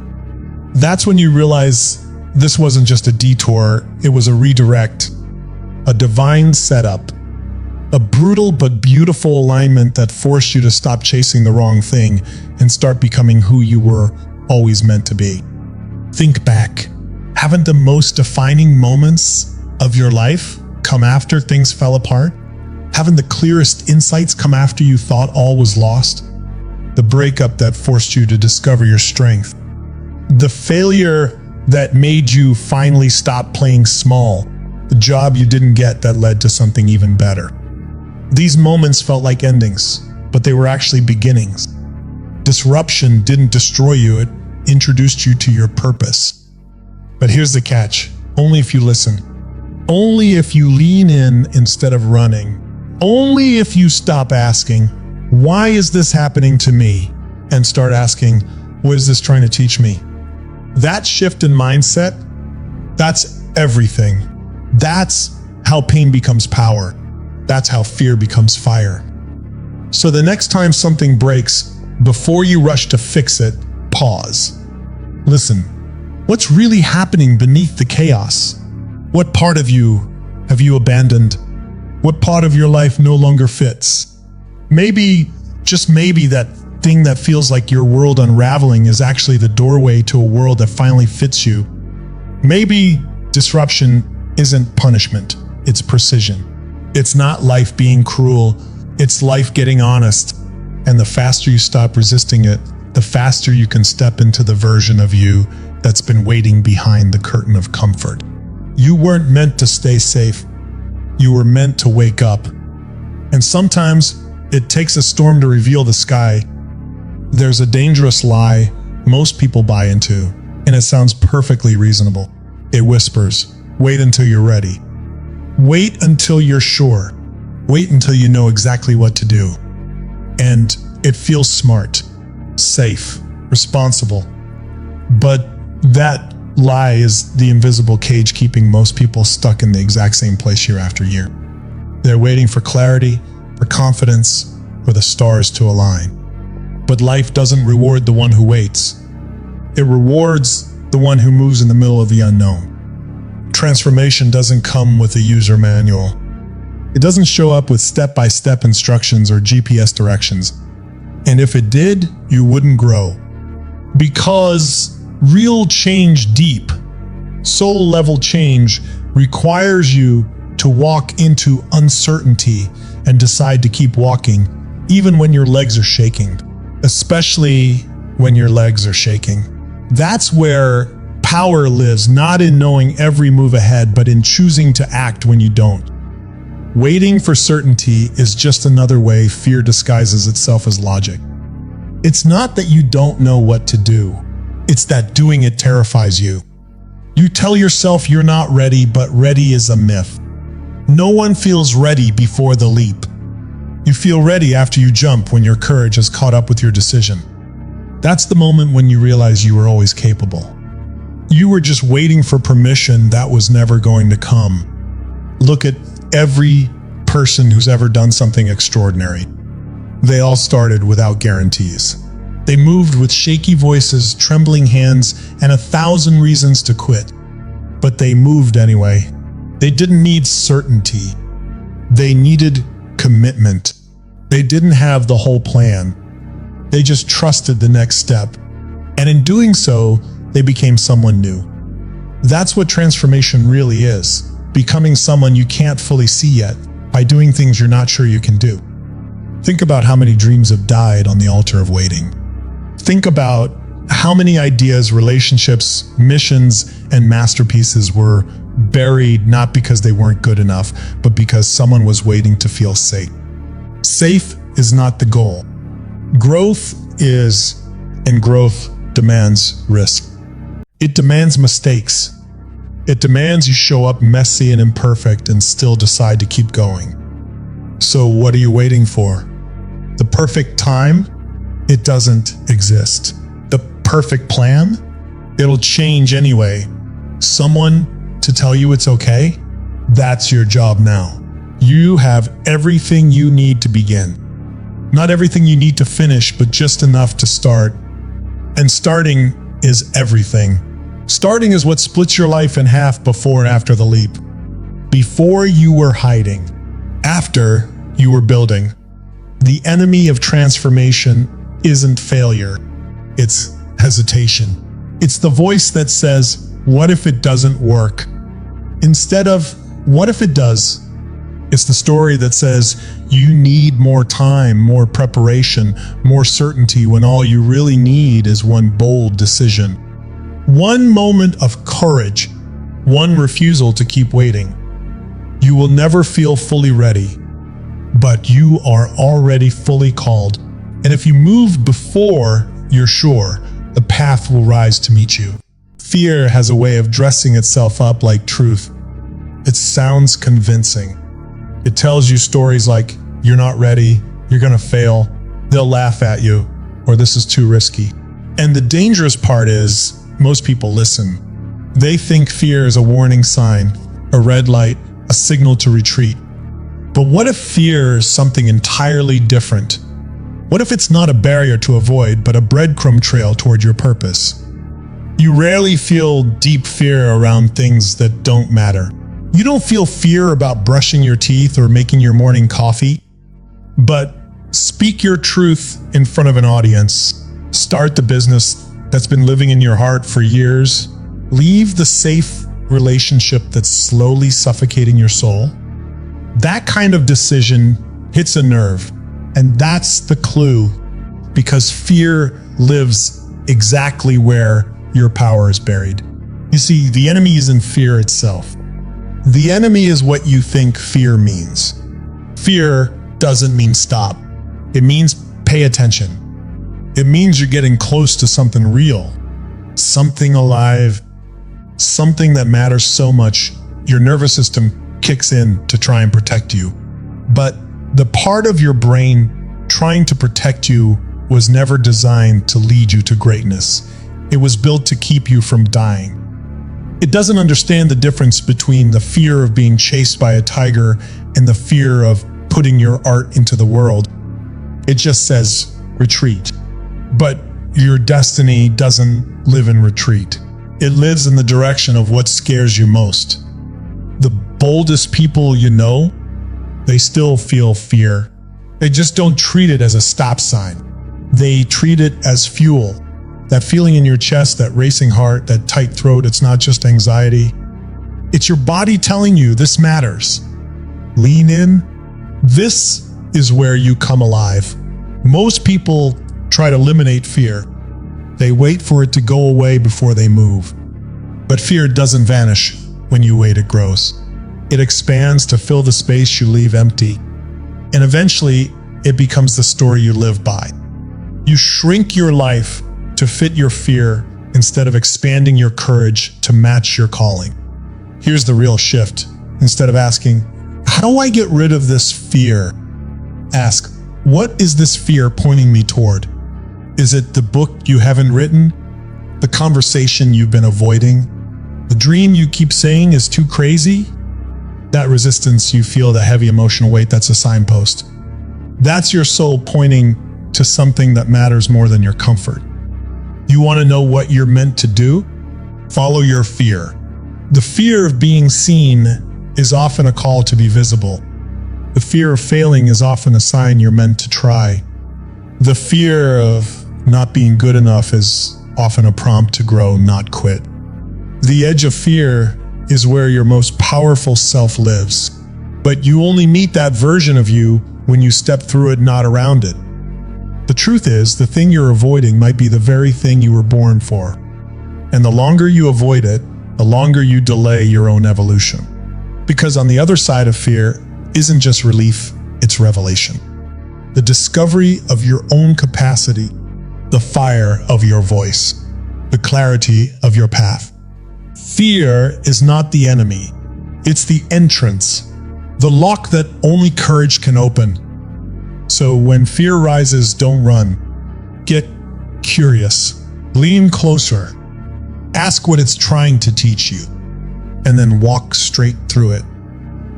That's when you realize this wasn't just a detour, it was a redirect, a divine setup, a brutal but beautiful alignment that forced you to stop chasing the wrong thing and start becoming who you were always meant to be. Think back. Haven't the most defining moments of your life come after things fell apart? Haven't the clearest insights come after you thought all was lost? The breakup that forced you to discover your strength. The failure that made you finally stop playing small. The job you didn't get that led to something even better. These moments felt like endings, but they were actually beginnings. Disruption didn't destroy you, it introduced you to your purpose. But here's the catch. Only if you listen. Only if you lean in instead of running. Only if you stop asking, why is this happening to me? And start asking, what is this trying to teach me? That shift in mindset, that's everything. That's how pain becomes power. That's how fear becomes fire. So the next time something breaks, before you rush to fix it, pause. Listen, what's really happening beneath the chaos? What part of you have you abandoned? What part of your life no longer fits? Maybe, just maybe, that thing that feels like your world unraveling is actually the doorway to a world that finally fits you. Maybe disruption isn't punishment, it's precision. It's not life being cruel, it's life getting honest. And the faster you stop resisting it, the faster you can step into the version of you that's been waiting behind the curtain of comfort. You weren't meant to stay safe. You were meant to wake up. And sometimes it takes a storm to reveal the sky. There's a dangerous lie most people buy into, and it sounds perfectly reasonable. It whispers, wait until you're ready. Wait until you're sure. Wait until you know exactly what to do. And it feels smart, safe, responsible. But that lie is the invisible cage keeping most people stuck in the exact same place year after year. They're waiting for clarity, for confidence, for the stars to align. But life doesn't reward the one who waits. It rewards the one who moves in the middle of the unknown. Transformation doesn't come with a user manual. It doesn't show up with step-by-step instructions or GPS directions. And if it did, you wouldn't grow. Because real change, deep, soul-level change, requires you to walk into uncertainty and decide to keep walking, even when your legs are shaking. Especially when your legs are shaking. That's where power lives, not in knowing every move ahead, but in choosing to act when you don't. Waiting for certainty is just another way fear disguises itself as logic. It's not that you don't know what to do. It's that doing it terrifies you. You tell yourself you're not ready, but ready is a myth. No one feels ready before the leap. You feel ready after you jump, when your courage has caught up with your decision. That's the moment when you realize you were always capable. You were just waiting for permission that was never going to come. Look at every person who's ever done something extraordinary. They all started without guarantees. They moved with shaky voices, trembling hands, and 1,000 reasons to quit. But they moved anyway. They didn't need certainty. They needed commitment. They didn't have the whole plan. They just trusted the next step. And in doing so, they became someone new. That's what transformation really is. Becoming someone you can't fully see yet by doing things you're not sure you can do. Think about how many dreams have died on the altar of waiting. Think about how many ideas, relationships, missions, and masterpieces were buried not because they weren't good enough, but because someone was waiting to feel safe. Safe is not the goal. Growth is, and growth demands risk. It demands mistakes. It demands you show up messy and imperfect and still decide to keep going. So what are you waiting for? The perfect time? It doesn't exist. The perfect plan? It'll change anyway. Someone to tell you it's okay? That's your job now. You have everything you need to begin. Not everything you need to finish, but just enough to start. And starting is everything. Starting is what splits your life in half before and after the leap. Before you were hiding. After you were building. The enemy of transformation isn't failure. It's hesitation. It's the voice that says, what if it doesn't work? Instead of, what if it does? It's the story that says, you need more time, more preparation, more certainty when all you really need is one bold decision. One moment of courage, one refusal to keep waiting. You will never feel fully ready, but you are already fully called. And if you move before you're sure, the path will rise to meet you. Fear has a way of dressing itself up like truth. It sounds convincing. It tells you stories like, you're not ready, you're gonna fail, they'll laugh at you, or this is too risky. And the dangerous part is, most people listen. They think fear is a warning sign, a red light, a signal to retreat. But what if fear is something entirely different? What if it's not a barrier to avoid, but a breadcrumb trail toward your purpose? You rarely feel deep fear around things that don't matter. You don't feel fear about brushing your teeth or making your morning coffee, but speak your truth in front of an audience. Start the business that's been living in your heart for years. Leave the safe relationship that's slowly suffocating your soul. That kind of decision hits a nerve, and that's the clue, because fear lives exactly where your power is buried. You see, the enemy isn't fear itself. The enemy is what you think fear means. Fear doesn't mean stop. It means pay attention. It means you're getting close to something real, something alive, something that matters so much your nervous system kicks in to try and protect you. But the part of your brain trying to protect you was never designed to lead you to greatness. It was built to keep you from dying. It doesn't understand the difference between the fear of being chased by a tiger and the fear of putting your art into the world. It just says, retreat. But your destiny doesn't live in retreat. It lives in the direction of what scares you most. The boldest people you know, they still feel fear. They just don't treat it as a stop sign. They treat it as fuel. That feeling in your chest, that racing heart, that tight throat, it's not just anxiety. It's your body telling you this matters. Lean in. This is where you come alive. Most people try to eliminate fear. They wait for it to go away before they move. But fear doesn't vanish when you wait, it grows. It expands to fill the space you leave empty. And eventually, it becomes the story you live by. You shrink your life to fit your fear instead of expanding your courage to match your calling. Here's the real shift. Instead of asking, how do I get rid of this fear? Ask, what is this fear pointing me toward? Is it the book you haven't written? The conversation you've been avoiding? The dream you keep saying is too crazy? That resistance you feel, the heavy emotional weight, that's a signpost. That's your soul pointing to something that matters more than your comfort. You want to know what you're meant to do? Follow your fear. The fear of being seen is often a call to be visible. The fear of failing is often a sign you're meant to try. The fear of not being good enough is often a prompt to grow, not quit. The edge of fear is where your most powerful self lives. But you only meet that version of you when you step through it, not around it. The truth is, the thing you're avoiding might be the very thing you were born for. And the longer you avoid it, the longer you delay your own evolution. Because on the other side of fear isn't just relief, it's revelation. The discovery of your own capacity, the fire of your voice, the clarity of your path. Fear is not the enemy. It's the entrance, the lock that only courage can open. So when fear rises, don't run. Get curious. Lean closer. Ask what it's trying to teach you, and then walk straight through it.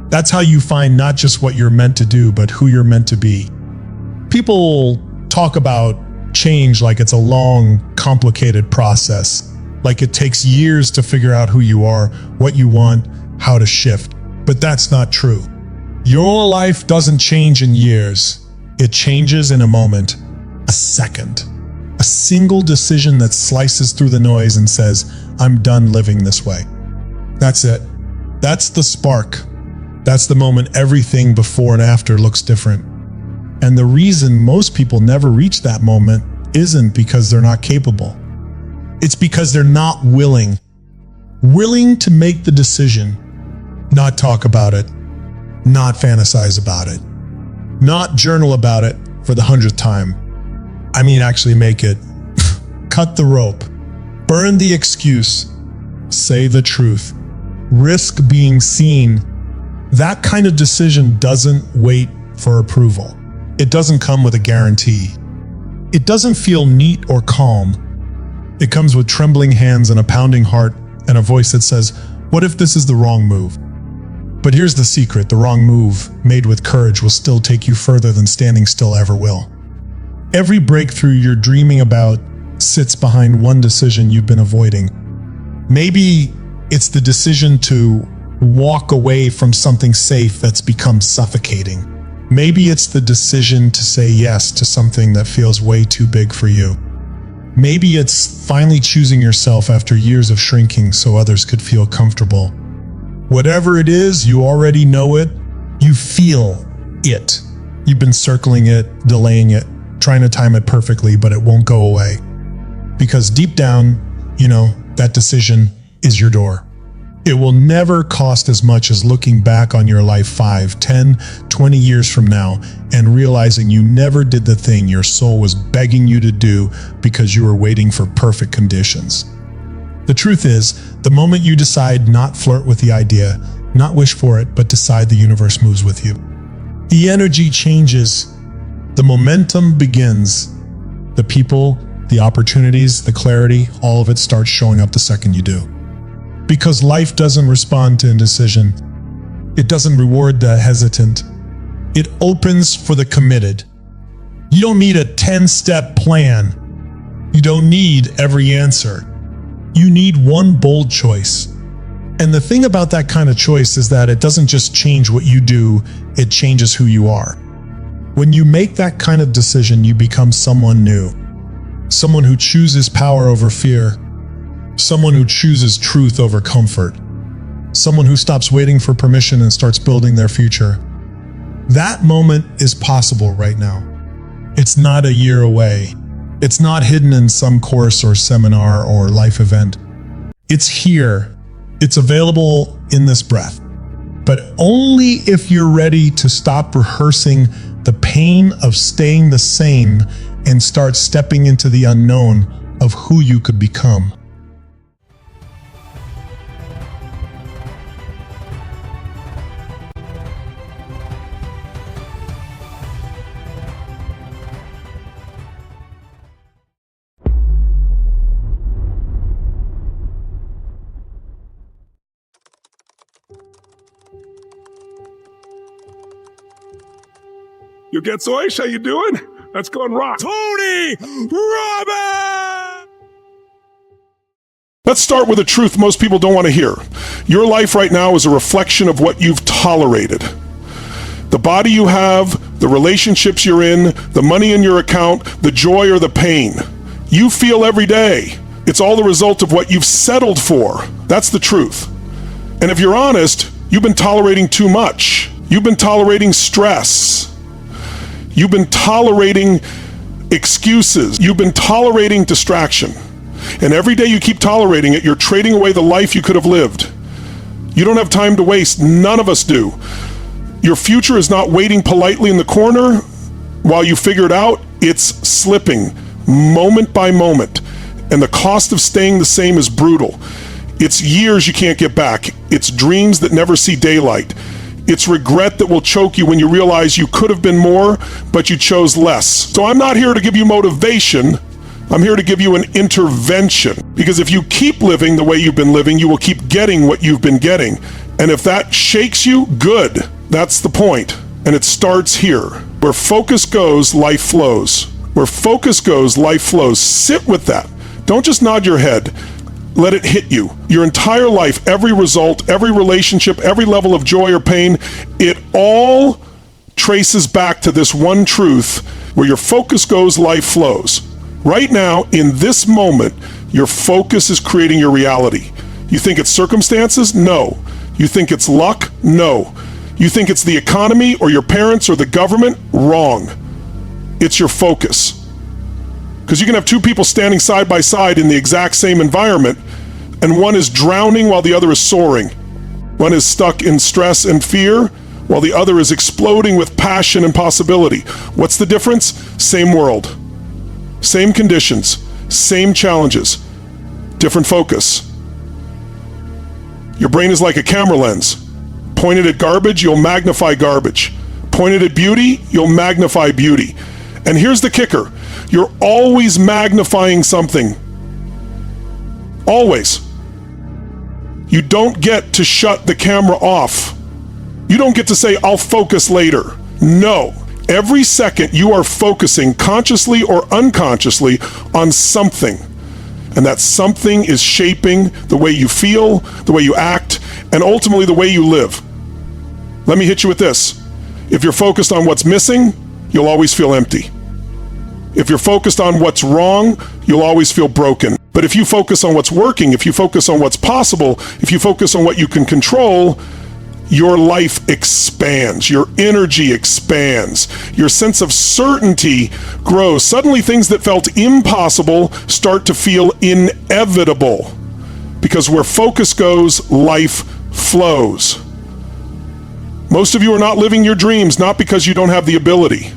That's how you find not just what you're meant to do, but who you're meant to be. People talk about change like it's a long, complicated process, like it takes years to figure out who you are, what you want, how to shift. But that's not true. Your life doesn't change in years. It changes in a moment, a second. A single decision that slices through the noise and says, I'm done living this way. That's it. That's the spark. That's the moment everything before and after looks different. And the reason most people never reach that moment isn't because they're not capable. It's because they're not willing. Willing to make the decision, not talk about it, not fantasize about it, not journal about it for the 100th time. I mean, actually make it. Cut the rope. Burn the excuse. Say the truth. Risk being seen. That kind of decision doesn't wait for approval. It doesn't come with a guarantee. It doesn't feel neat or calm. It comes with trembling hands and a pounding heart and a voice that says, what if this is the wrong move? But here's the secret. The wrong move, made with courage, will still take you further than standing still ever will. Every breakthrough you're dreaming about sits behind one decision you've been avoiding. Maybe it's the decision to walk away from something safe that's become suffocating. Maybe it's the decision to say yes to something that feels way too big for you. Maybe it's finally choosing yourself after years of shrinking so others could feel comfortable. Whatever it is, you already know it. You feel it. You've been circling it, delaying it, trying to time it perfectly, but it won't go away. Because deep down, you know, that decision is your door. It will never cost as much as looking back on your life 5, 10, 20 years from now and realizing you never did the thing your soul was begging you to do because you were waiting for perfect conditions. The truth is, the moment you decide not flirt with the idea, not wish for it, but decide, the universe moves with you. The energy changes. The momentum begins. The people, the opportunities, the clarity, all of it starts showing up the second you do. Because life doesn't respond to indecision. It doesn't reward the hesitant. It opens for the committed. You don't need a 10-step plan. You don't need every answer. You need one bold choice. And the thing about that kind of choice is that it doesn't just change what you do, it changes who you are. When you make that kind of decision, you become someone new. Someone who chooses power over fear. Someone who chooses truth over comfort. Someone who stops waiting for permission and starts building their future. That moment is possible right now. It's not a year away. It's not hidden in some course or seminar or life event. It's here. It's available in this breath. But only if you're ready to stop rehearsing the pain of staying the same and start stepping into the unknown of who you could become. You get Zoish, how you doing? Let's go and rock. Tony Robbins! Let's start with a truth most people don't want to hear. Your life right now is a reflection of what you've tolerated. The body you have, the relationships you're in, the money in your account, the joy or the pain. You feel every day. It's all the result of what you've settled for. That's the truth. And if you're honest, you've been tolerating too much. You've been tolerating stress. You've been tolerating excuses. You've been tolerating distraction. And every day you keep tolerating it, you're trading away the life you could have lived. You don't have time to waste. None of us do. Your future is not waiting politely in the corner while you figure it out. It's slipping moment by moment. And the cost of staying the same is brutal. It's years you can't get back. It's dreams that never see daylight. It's regret that will choke you when you realize you could have been more, but you chose less. So I'm not here to give you motivation. I'm here to give you an intervention. Because if you keep living the way you've been living, you will keep getting what you've been getting. And if that shakes you, good. That's the point. And it starts here. Where focus goes, life flows. Where focus goes, life flows. Sit with that. Don't just nod your head. Let it hit you. Your entire life, every result, every relationship, every level of joy or pain, it all traces back to this one truth. Where your focus goes, life flows. Right now, in this moment, your focus is creating your reality. You think it's circumstances? No. You think it's luck? No. You think it's the economy or your parents or the government? Wrong. It's your focus. Because you can have two people standing side by side in the exact same environment, and one is drowning while the other is soaring. One is stuck in stress and fear, while the other is exploding with passion and possibility. What's the difference? Same world. Same conditions. Same challenges. Different focus. Your brain is like a camera lens. Pointed at garbage, you'll magnify garbage. Pointed at beauty, you'll magnify beauty. And here's the kicker. You're always magnifying something. Always. You don't get to shut the camera off. You don't get to say, I'll focus later. No. Every second you are focusing consciously or unconsciously on something. And that something is shaping the way you feel, the way you act, and ultimately the way you live. Let me hit you with this. If you're focused on what's missing, you'll always feel empty. If you're focused on what's wrong, you'll always feel broken. But if you focus on what's working, if you focus on what's possible, if you focus on what you can control, your life expands, your energy expands, your sense of certainty grows. Suddenly things that felt impossible start to feel inevitable. Because where focus goes, life flows. Most of you are not living your dreams, not because you don't have the ability,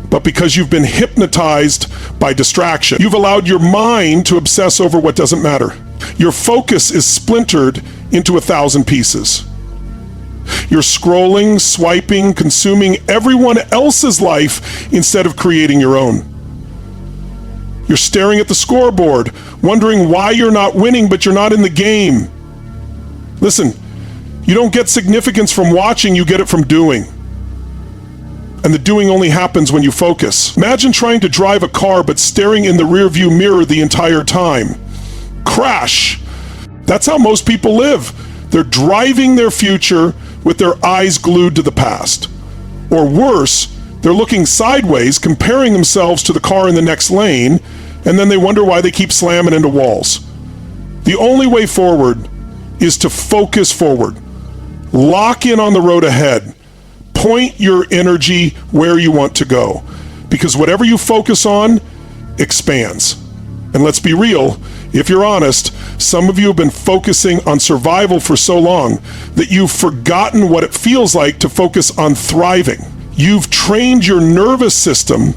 but because you've been hypnotized by distraction. You've allowed your mind to obsess over what doesn't matter. Your focus is splintered into 1,000 pieces. You're scrolling, swiping, consuming everyone else's life instead of creating your own. You're staring at the scoreboard, wondering why you're not winning, but you're not in the game. Listen, you don't get significance from watching, you get it from doing. And the doing only happens when you focus. Imagine trying to drive a car but staring in the rearview mirror the entire time. Crash. That's how most people live. They're driving their future with their eyes glued to the past. Or worse, they're looking sideways, comparing themselves to the car in the next lane, and then they wonder why they keep slamming into walls. The only way forward is to focus forward. Lock in on the road ahead. Point your energy where you want to go. Because whatever you focus on expands. And let's be real, if you're honest, some of you have been focusing on survival for so long that you've forgotten what it feels like to focus on thriving. You've trained your nervous system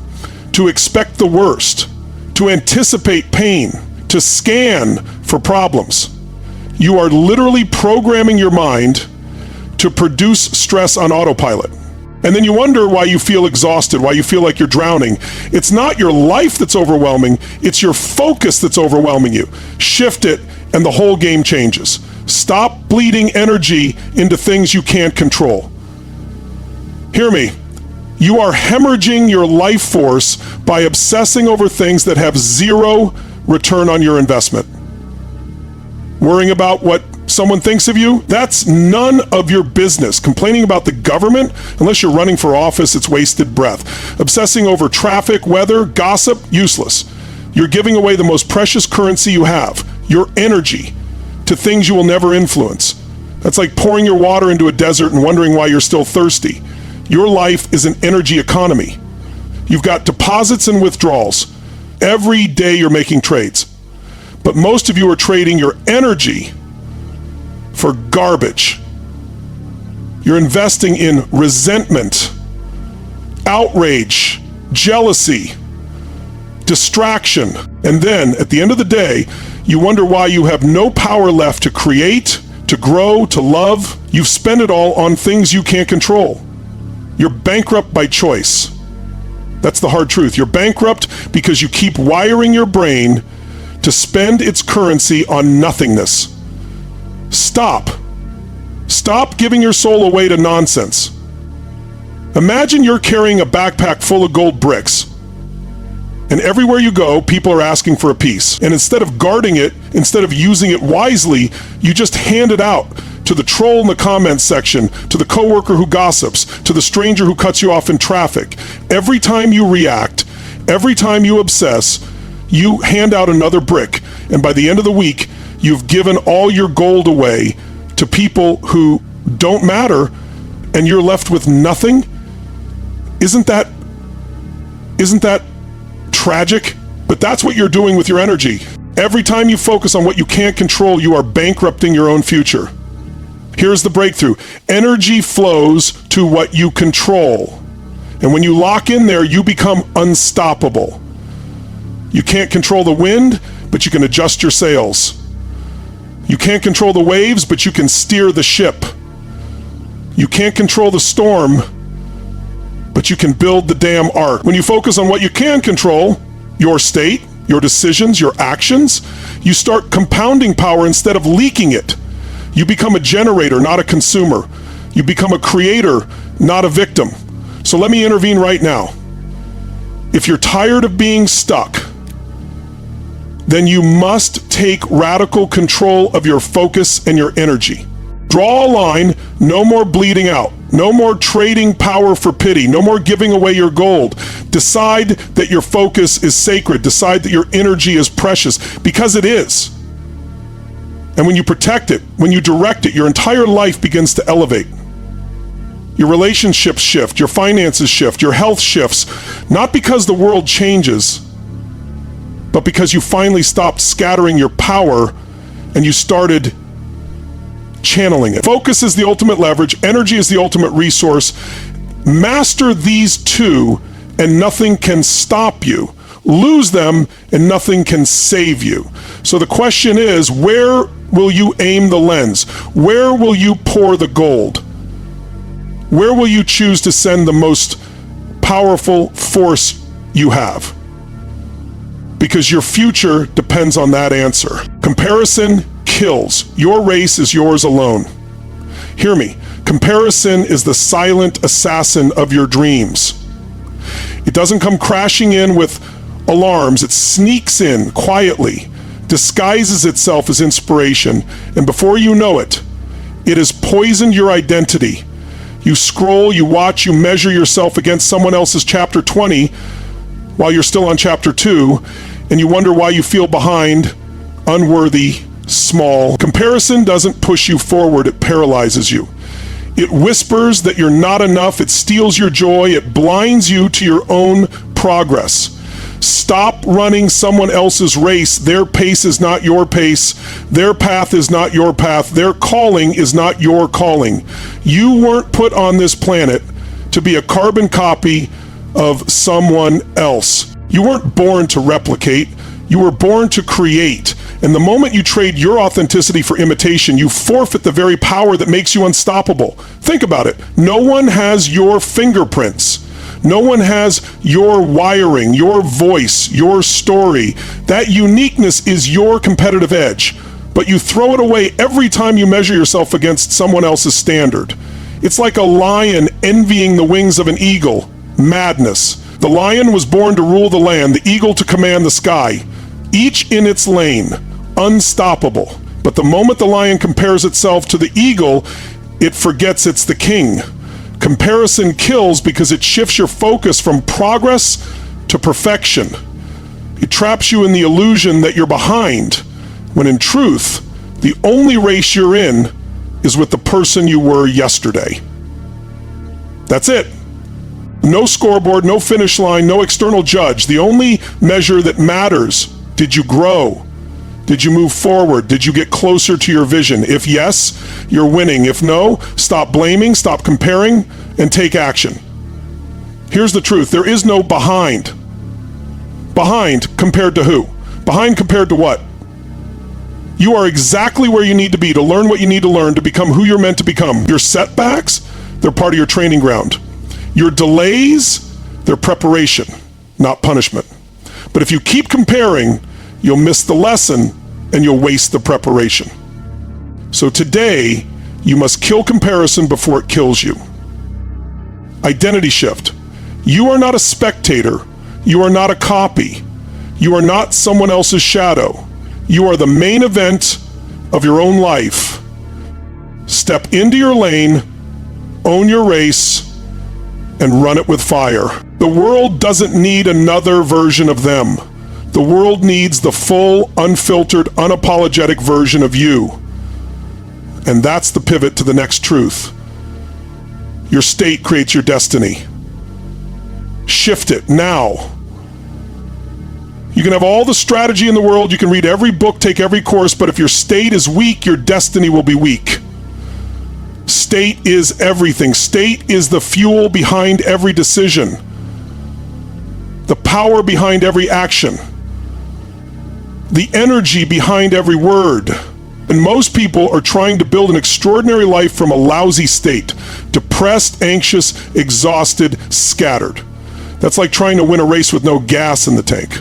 to expect the worst, to anticipate pain, to scan for problems. You are literally programming your mind to produce stress on autopilot. And then you wonder why you feel exhausted, why you feel like you're drowning. It's not your life that's overwhelming, it's your focus that's overwhelming you. Shift it and the whole game changes. Stop bleeding energy into things you can't control. Hear me. You are hemorrhaging your life force by obsessing over things that have zero return on your investment. Worrying about what someone thinks of you, that's none of your business. Complaining about the government, unless you're running for office, it's wasted breath. Obsessing over traffic, weather, gossip, useless. You're giving away the most precious currency you have, your energy, to things you will never influence. That's like pouring your water into a desert and wondering why you're still thirsty. Your life is an energy economy. You've got deposits and withdrawals. Every day you're making trades. But most of you are trading your energy for garbage. You're investing in resentment, outrage, jealousy, distraction. And then at the end of the day, you wonder why you have no power left to create, to grow, to love. You've spent it all on things you can't control. You're bankrupt by choice. That's the hard truth. You're bankrupt because you keep wiring your brain to spend its currency on nothingness. Stop. Stop giving your soul away to nonsense. Imagine you're carrying a backpack full of gold bricks. And everywhere you go, people are asking for a piece. And instead of guarding it, instead of using it wisely, you just hand it out to the troll in the comments section, to the coworker who gossips, to the stranger who cuts you off in traffic. Every time you react, every time you obsess, you hand out another brick. And by the end of the week, you've given all your gold away to people who don't matter, and you're left with nothing. Isn't that tragic? But that's what you're doing with your energy. Every time you focus on what you can't control, you are bankrupting your own future. Here's the breakthrough. Energy flows to what you control. And when you lock in there, you become unstoppable. You can't control the wind, but you can adjust your sails. You can't control the waves, but you can steer the ship. You can't control the storm, but you can build the damn ark. When you focus on what you can control, your state, your decisions, your actions, you start compounding power instead of leaking it. You become a generator, not a consumer. You become a creator, not a victim. So let me intervene right now. If you're tired of being stuck, then you must take radical control of your focus and your energy. Draw a line, no more bleeding out, no more trading power for pity, no more giving away your gold. Decide that your focus is sacred. Decide that your energy is precious, because it is. And when you protect it, when you direct it, your entire life begins to elevate. Your relationships shift, your finances shift, your health shifts, not because the world changes, but because you finally stopped scattering your power and you started channeling it. Focus is the ultimate leverage. Energy is the ultimate resource. Master these two and nothing can stop you. Lose them and nothing can save you. So the question is, where will you aim the lens? Where will you pour the gold? Where will you choose to send the most powerful force you have? Because your future depends on that answer. Comparison kills. Your race is yours alone. Hear me. Comparison is the silent assassin of your dreams. It doesn't come crashing in with alarms. It sneaks in quietly, disguises itself as inspiration, and before you know it, it has poisoned your identity. You scroll, you watch, you measure yourself against someone else's chapter 20 while you're still on chapter 2, and you wonder why you feel behind, unworthy, small. Comparison doesn't push you forward, it paralyzes you. It whispers that you're not enough, it steals your joy, it blinds you to your own progress. Stop running someone else's race. Their pace is not your pace. Their path is not your path. Their calling is not your calling. You weren't put on this planet to be a carbon copy of someone else. You weren't born to replicate. You were born to create. And the moment you trade your authenticity for imitation, you forfeit the very power that makes you unstoppable. Think about it. No one has your fingerprints. No one has your wiring, your voice, your story. That uniqueness is your competitive edge. But you throw it away every time you measure yourself against someone else's standard. It's like a lion envying the wings of an eagle. Madness. The lion was born to rule the land, the eagle to command the sky. Each in its lane, unstoppable. But the moment the lion compares itself to the eagle, it forgets it's the king. Comparison kills because it shifts your focus from progress to perfection. It traps you in the illusion that you're behind, when in truth, the only race you're in is with the person you were yesterday. That's it. No scoreboard, no finish line, no external judge. The only measure that matters: did you grow? Did you move forward? Did you get closer to your vision? If yes, you're winning. If no, stop blaming, stop comparing, and take action. Here's the truth. There is no behind. Behind compared to who? Behind compared to what? You are exactly where you need to be to learn what you need to learn to become who you're meant to become. Your setbacks, they're part of your training ground. Your delays, they're preparation, not punishment. But if you keep comparing, you'll miss the lesson and you'll waste the preparation. So today, you must kill comparison before it kills you. Identity shift. You are not a spectator. You are not a copy. You are not someone else's shadow. You are the main event of your own life. Step into your lane, own your race, and run it with fire. The world doesn't need another version of them. The world needs the full, unfiltered, unapologetic version of you. And that's the pivot to the next truth. Your state creates your destiny. Shift it now. You can have all the strategy in the world, you can read every book, take every course, but if your state is weak, your destiny will be weak. State is everything. State is the fuel behind every decision, the power behind every action, the energy behind every word. And most people are trying to build an extraordinary life from a lousy state. Depressed, anxious, exhausted, scattered. That's like trying to win a race with no gas in the tank.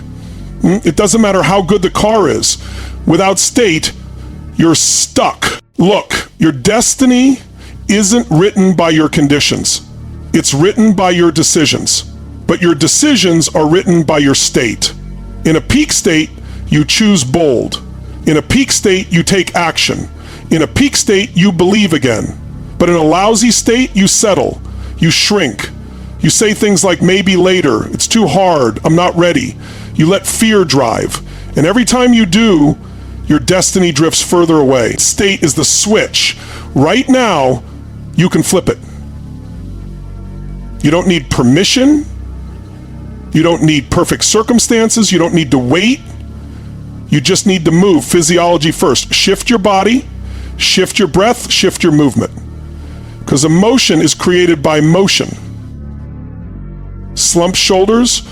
It doesn't matter how good the car is. Without state, you're stuck. Look, your destiny isn't written by your conditions. It's written by your decisions. But your decisions are written by your state. In a peak state, you choose bold. In a peak state, you take action. In a peak state, you believe again. But in a lousy state, you settle. You shrink. You say things like, maybe later, it's too hard, I'm not ready. You let fear drive. And every time you do, your destiny drifts further away. State is the switch. Right now, you can flip it. You don't need permission. You don't need perfect circumstances. You don't need to wait. You just need to move. Physiology first. Shift your body, shift your breath, shift your movement. Because emotion is created by motion. Slumped shoulders,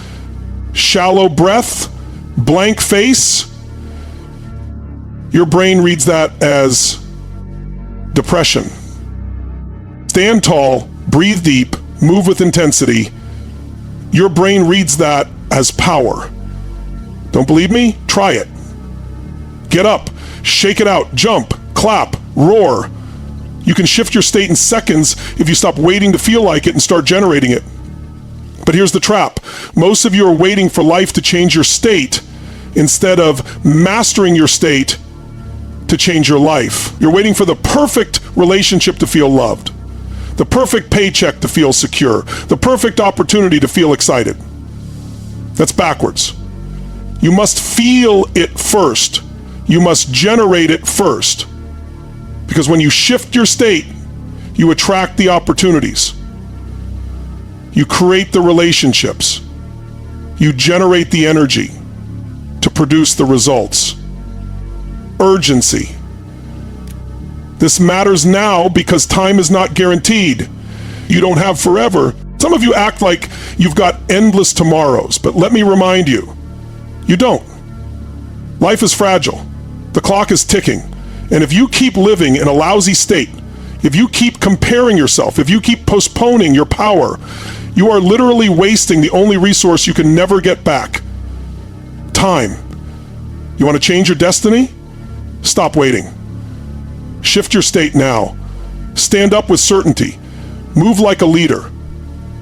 shallow breath, blank face. Your brain reads that as depression. Stand tall, breathe deep, move with intensity. Your brain reads that as power. Don't believe me? Try it. Get up, shake it out, jump, clap, roar. You can shift your state in seconds if you stop waiting to feel like it and start generating it. But here's the trap. Most of you are waiting for life to change your state instead of mastering your state to change your life. You're waiting for the perfect relationship to feel loved, the perfect paycheck to feel secure, the perfect opportunity to feel excited. That's backwards. You must feel it first. You must generate it first. Because when you shift your state, you attract the opportunities. You create the relationships. You generate the energy to produce the results. Urgency. This matters now because time is not guaranteed. You don't have forever. Some of you act like you've got endless tomorrows, but let me remind you, you don't. Life is fragile. The clock is ticking. And if you keep living in a lousy state, if you keep comparing yourself, if you keep postponing your power, you are literally wasting the only resource you can never get back. Time. You want to change your destiny? Stop waiting. Shift your state now. Stand up with certainty. Move like a leader.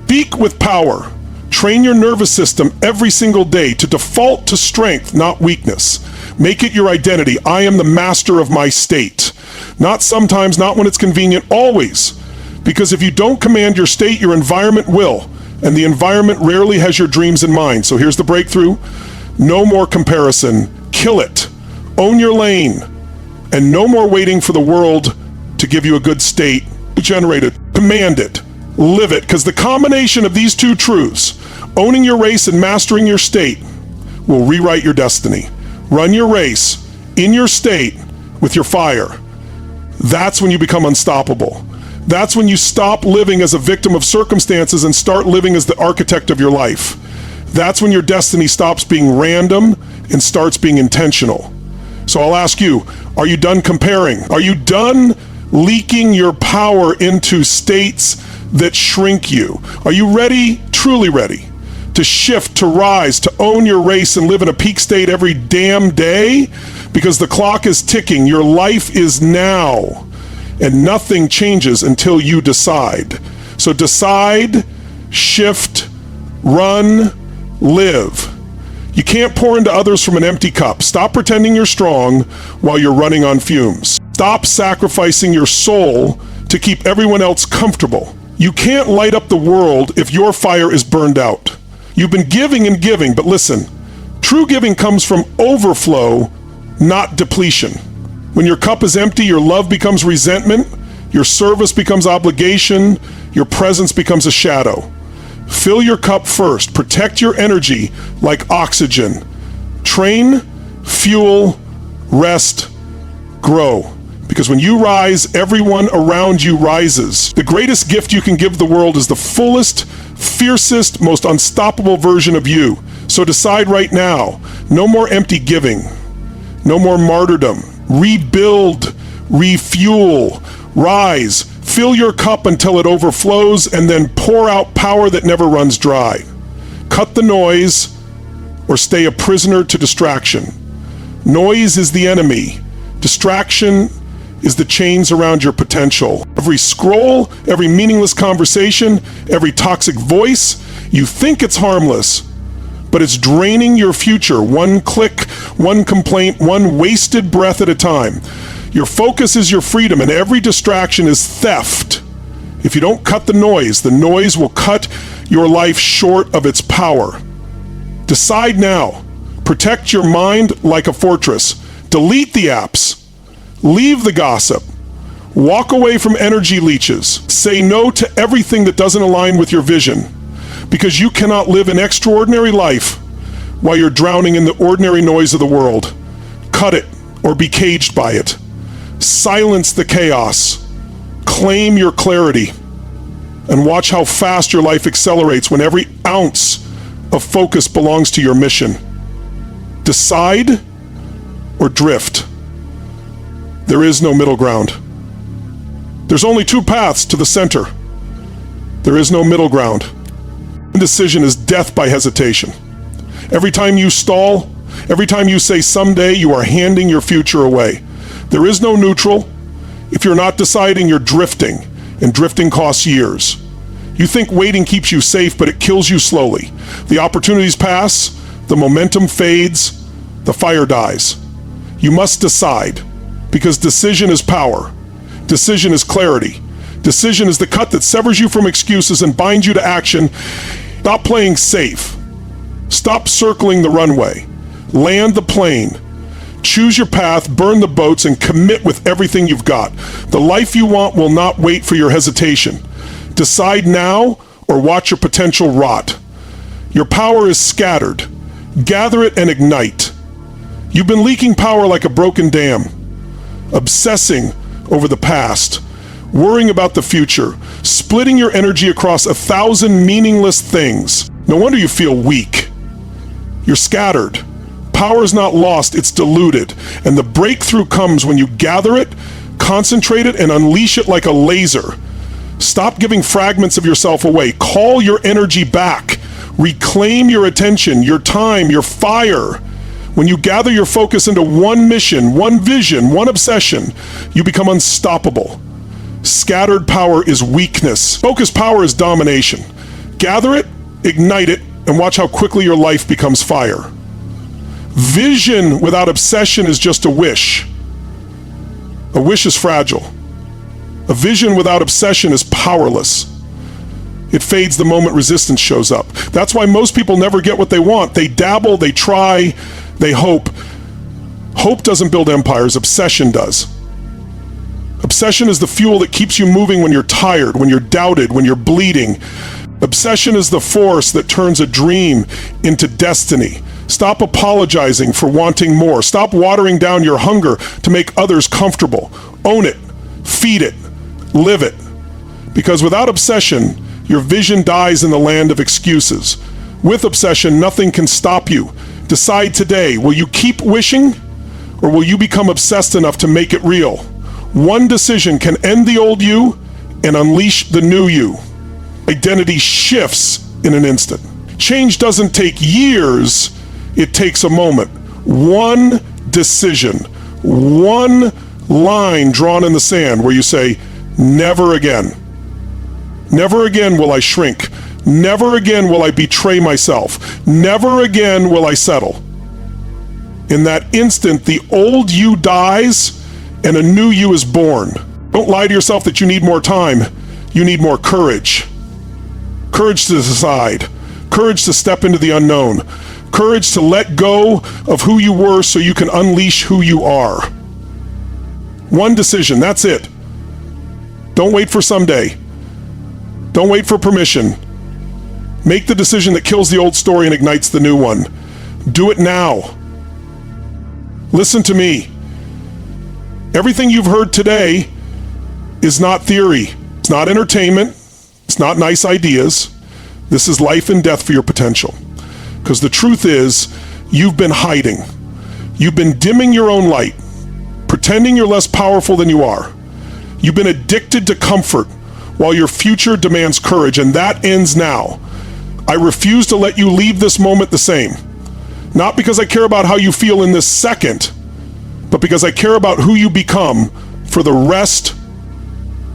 Speak with power. Train your nervous system every single day to default to strength, not weakness. Make it your identity. I am the master of my state. Not sometimes, not when it's convenient, always. Because if you don't command your state, your environment will. And the environment rarely has your dreams in mind. So here's the breakthrough. No more comparison. Kill it. Own your lane. And no more waiting for the world to give you a good state. Generate it. Command it. Live it. Because the combination of these two truths, owning your race and mastering your state, will rewrite your destiny. Run your race in your state with your fire. That's when you become unstoppable. That's when you stop living as a victim of circumstances and start living as the architect of your life. That's when your destiny stops being random and starts being intentional. So I'll ask you, are you done comparing? Are you done leaking your power into states that shrink you? Are you ready, truly ready, to shift, to rise, to own your race and live in a peak state every damn day? Because the clock is ticking. Your life is now. And nothing changes until you decide. So decide, shift, run, live. You can't pour into others from an empty cup. Stop pretending you're strong while you're running on fumes. Stop sacrificing your soul to keep everyone else comfortable. You can't light up the world if your fire is burned out. You've been giving and giving, but listen, true giving comes from overflow, not depletion. When your cup is empty, your love becomes resentment, your service becomes obligation, your presence becomes a shadow. Fill your cup first. Protect your energy like oxygen. Train, fuel, rest, grow. Because when you rise, everyone around you rises. The greatest gift you can give the world is the fullest, fiercest, most unstoppable version of you. So decide right now, no more empty giving, no more martyrdom. Rebuild, refuel, rise, fill your cup until it overflows, and then pour out power that never runs dry. Cut the noise or stay a prisoner to distraction. Noise is the enemy. Distraction is the chains around your potential. Every scroll, every meaningless conversation, every toxic voice, you think it's harmless, but it's draining your future, one click, one complaint, one wasted breath at a time. Your focus is your freedom, and every distraction is theft. If you don't cut the noise will cut your life short of its power. Decide now. Protect your mind like a fortress. Delete the apps. Leave the gossip. Walk away from energy leeches. Say no to everything that doesn't align with your vision. Because you cannot live an extraordinary life while you're drowning in the ordinary noise of the world. Cut it or be caged by it. Silence the chaos. Claim your clarity. And watch how fast your life accelerates when every ounce of focus belongs to your mission. Decide or drift. There is no middle ground. There's only two paths to the center. There is no middle ground. Indecision is death by hesitation. Every time you stall, every time you say someday, you are handing your future away. There is no neutral. If you're not deciding, you're drifting, and drifting costs years. You think waiting keeps you safe, but it kills you slowly. The opportunities pass, the momentum fades, the fire dies. You must decide, because decision is power. Decision is clarity. Decision is the cut that severs you from excuses and binds you to action. Stop playing safe. Stop circling the runway. Land the plane. Choose your path, burn the boats, and commit with everything you've got. The life you want will not wait for your hesitation. Decide now or watch your potential rot. Your power is scattered. Gather it and ignite. You've been leaking power like a broken dam, obsessing over the past, worrying about the future, splitting your energy across 1,000 meaningless things. No wonder you feel weak. You're scattered. Power is not lost, it's diluted. And the breakthrough comes when you gather it, concentrate it, and unleash it like a laser. Stop giving fragments of yourself away. Call your energy back. Reclaim your attention, your time, your fire. When you gather your focus into one mission, one vision, one obsession, you become unstoppable. Scattered power is weakness. Focused power is domination. Gather it, ignite it, and watch how quickly your life becomes fire. Vision without obsession is just a wish. A wish is fragile. A vision without obsession is powerless. It fades the moment resistance shows up. That's why most people never get what they want. They dabble, they try, they hope. Hope doesn't build empires, obsession does. Obsession is the fuel that keeps you moving when you're tired, when you're doubted, when you're bleeding. Obsession is the force that turns a dream into destiny. Stop apologizing for wanting more. Stop watering down your hunger to make others comfortable. Own it, feed it, live it. Because without obsession, your vision dies in the land of excuses. With obsession, nothing can stop you. Decide today, will you keep wishing, or will you become obsessed enough to make it real? One decision can end the old you and unleash the new you. Identity shifts in an instant. Change doesn't take years, it takes a moment. One decision, one line drawn in the sand where you say, never again. Never again will I shrink. Never again will I betray myself. Never again will I settle. In that instant, the old you dies and a new you is born. Don't lie to yourself that you need more time. You need more courage. Courage to decide. Courage to step into the unknown. Courage to let go of who you were so you can unleash who you are. One decision, that's it. Don't wait for someday. Don't wait for permission. Make the decision that kills the old story and ignites the new one. Do it now. Listen to me. Everything you've heard today is not theory. It's not entertainment. It's not nice ideas. This is life and death for your potential. Because the truth is, you've been hiding. You've been dimming your own light, pretending you're less powerful than you are. You've been addicted to comfort while your future demands courage, and that ends now. I refuse to let you leave this moment the same. Not because I care about how you feel in this second, but because I care about who you become for the rest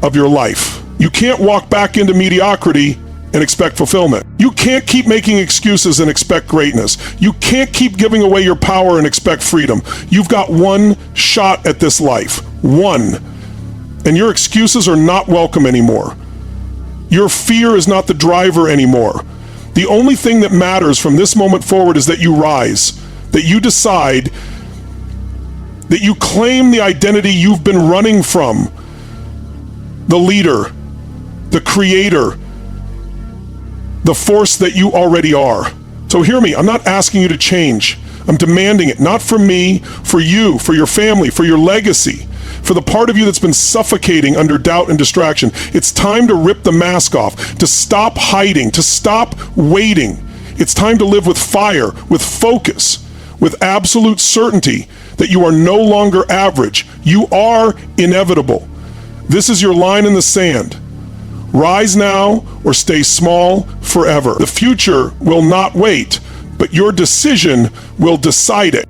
of your life. You can't walk back into mediocrity and expect fulfillment. You can't keep making excuses and expect greatness. You can't keep giving away your power and expect freedom. You've got one shot at this life. One. And your excuses are not welcome anymore. Your fear is not the driver anymore. The only thing that matters from this moment forward is that you rise, that you decide, that you claim the identity you've been running from, the leader, the creator, the force that you already are. So hear me, I'm not asking you to change. I'm demanding it, not for me, for you, for your family, for your legacy, for the part of you that's been suffocating under doubt and distraction. It's time to rip the mask off, to stop hiding, to stop waiting. It's time to live with fire, with focus, with absolute certainty that you are no longer average. You are inevitable. This is your line in the sand. Rise now or stay small forever. The future will not wait, but your decision will decide it.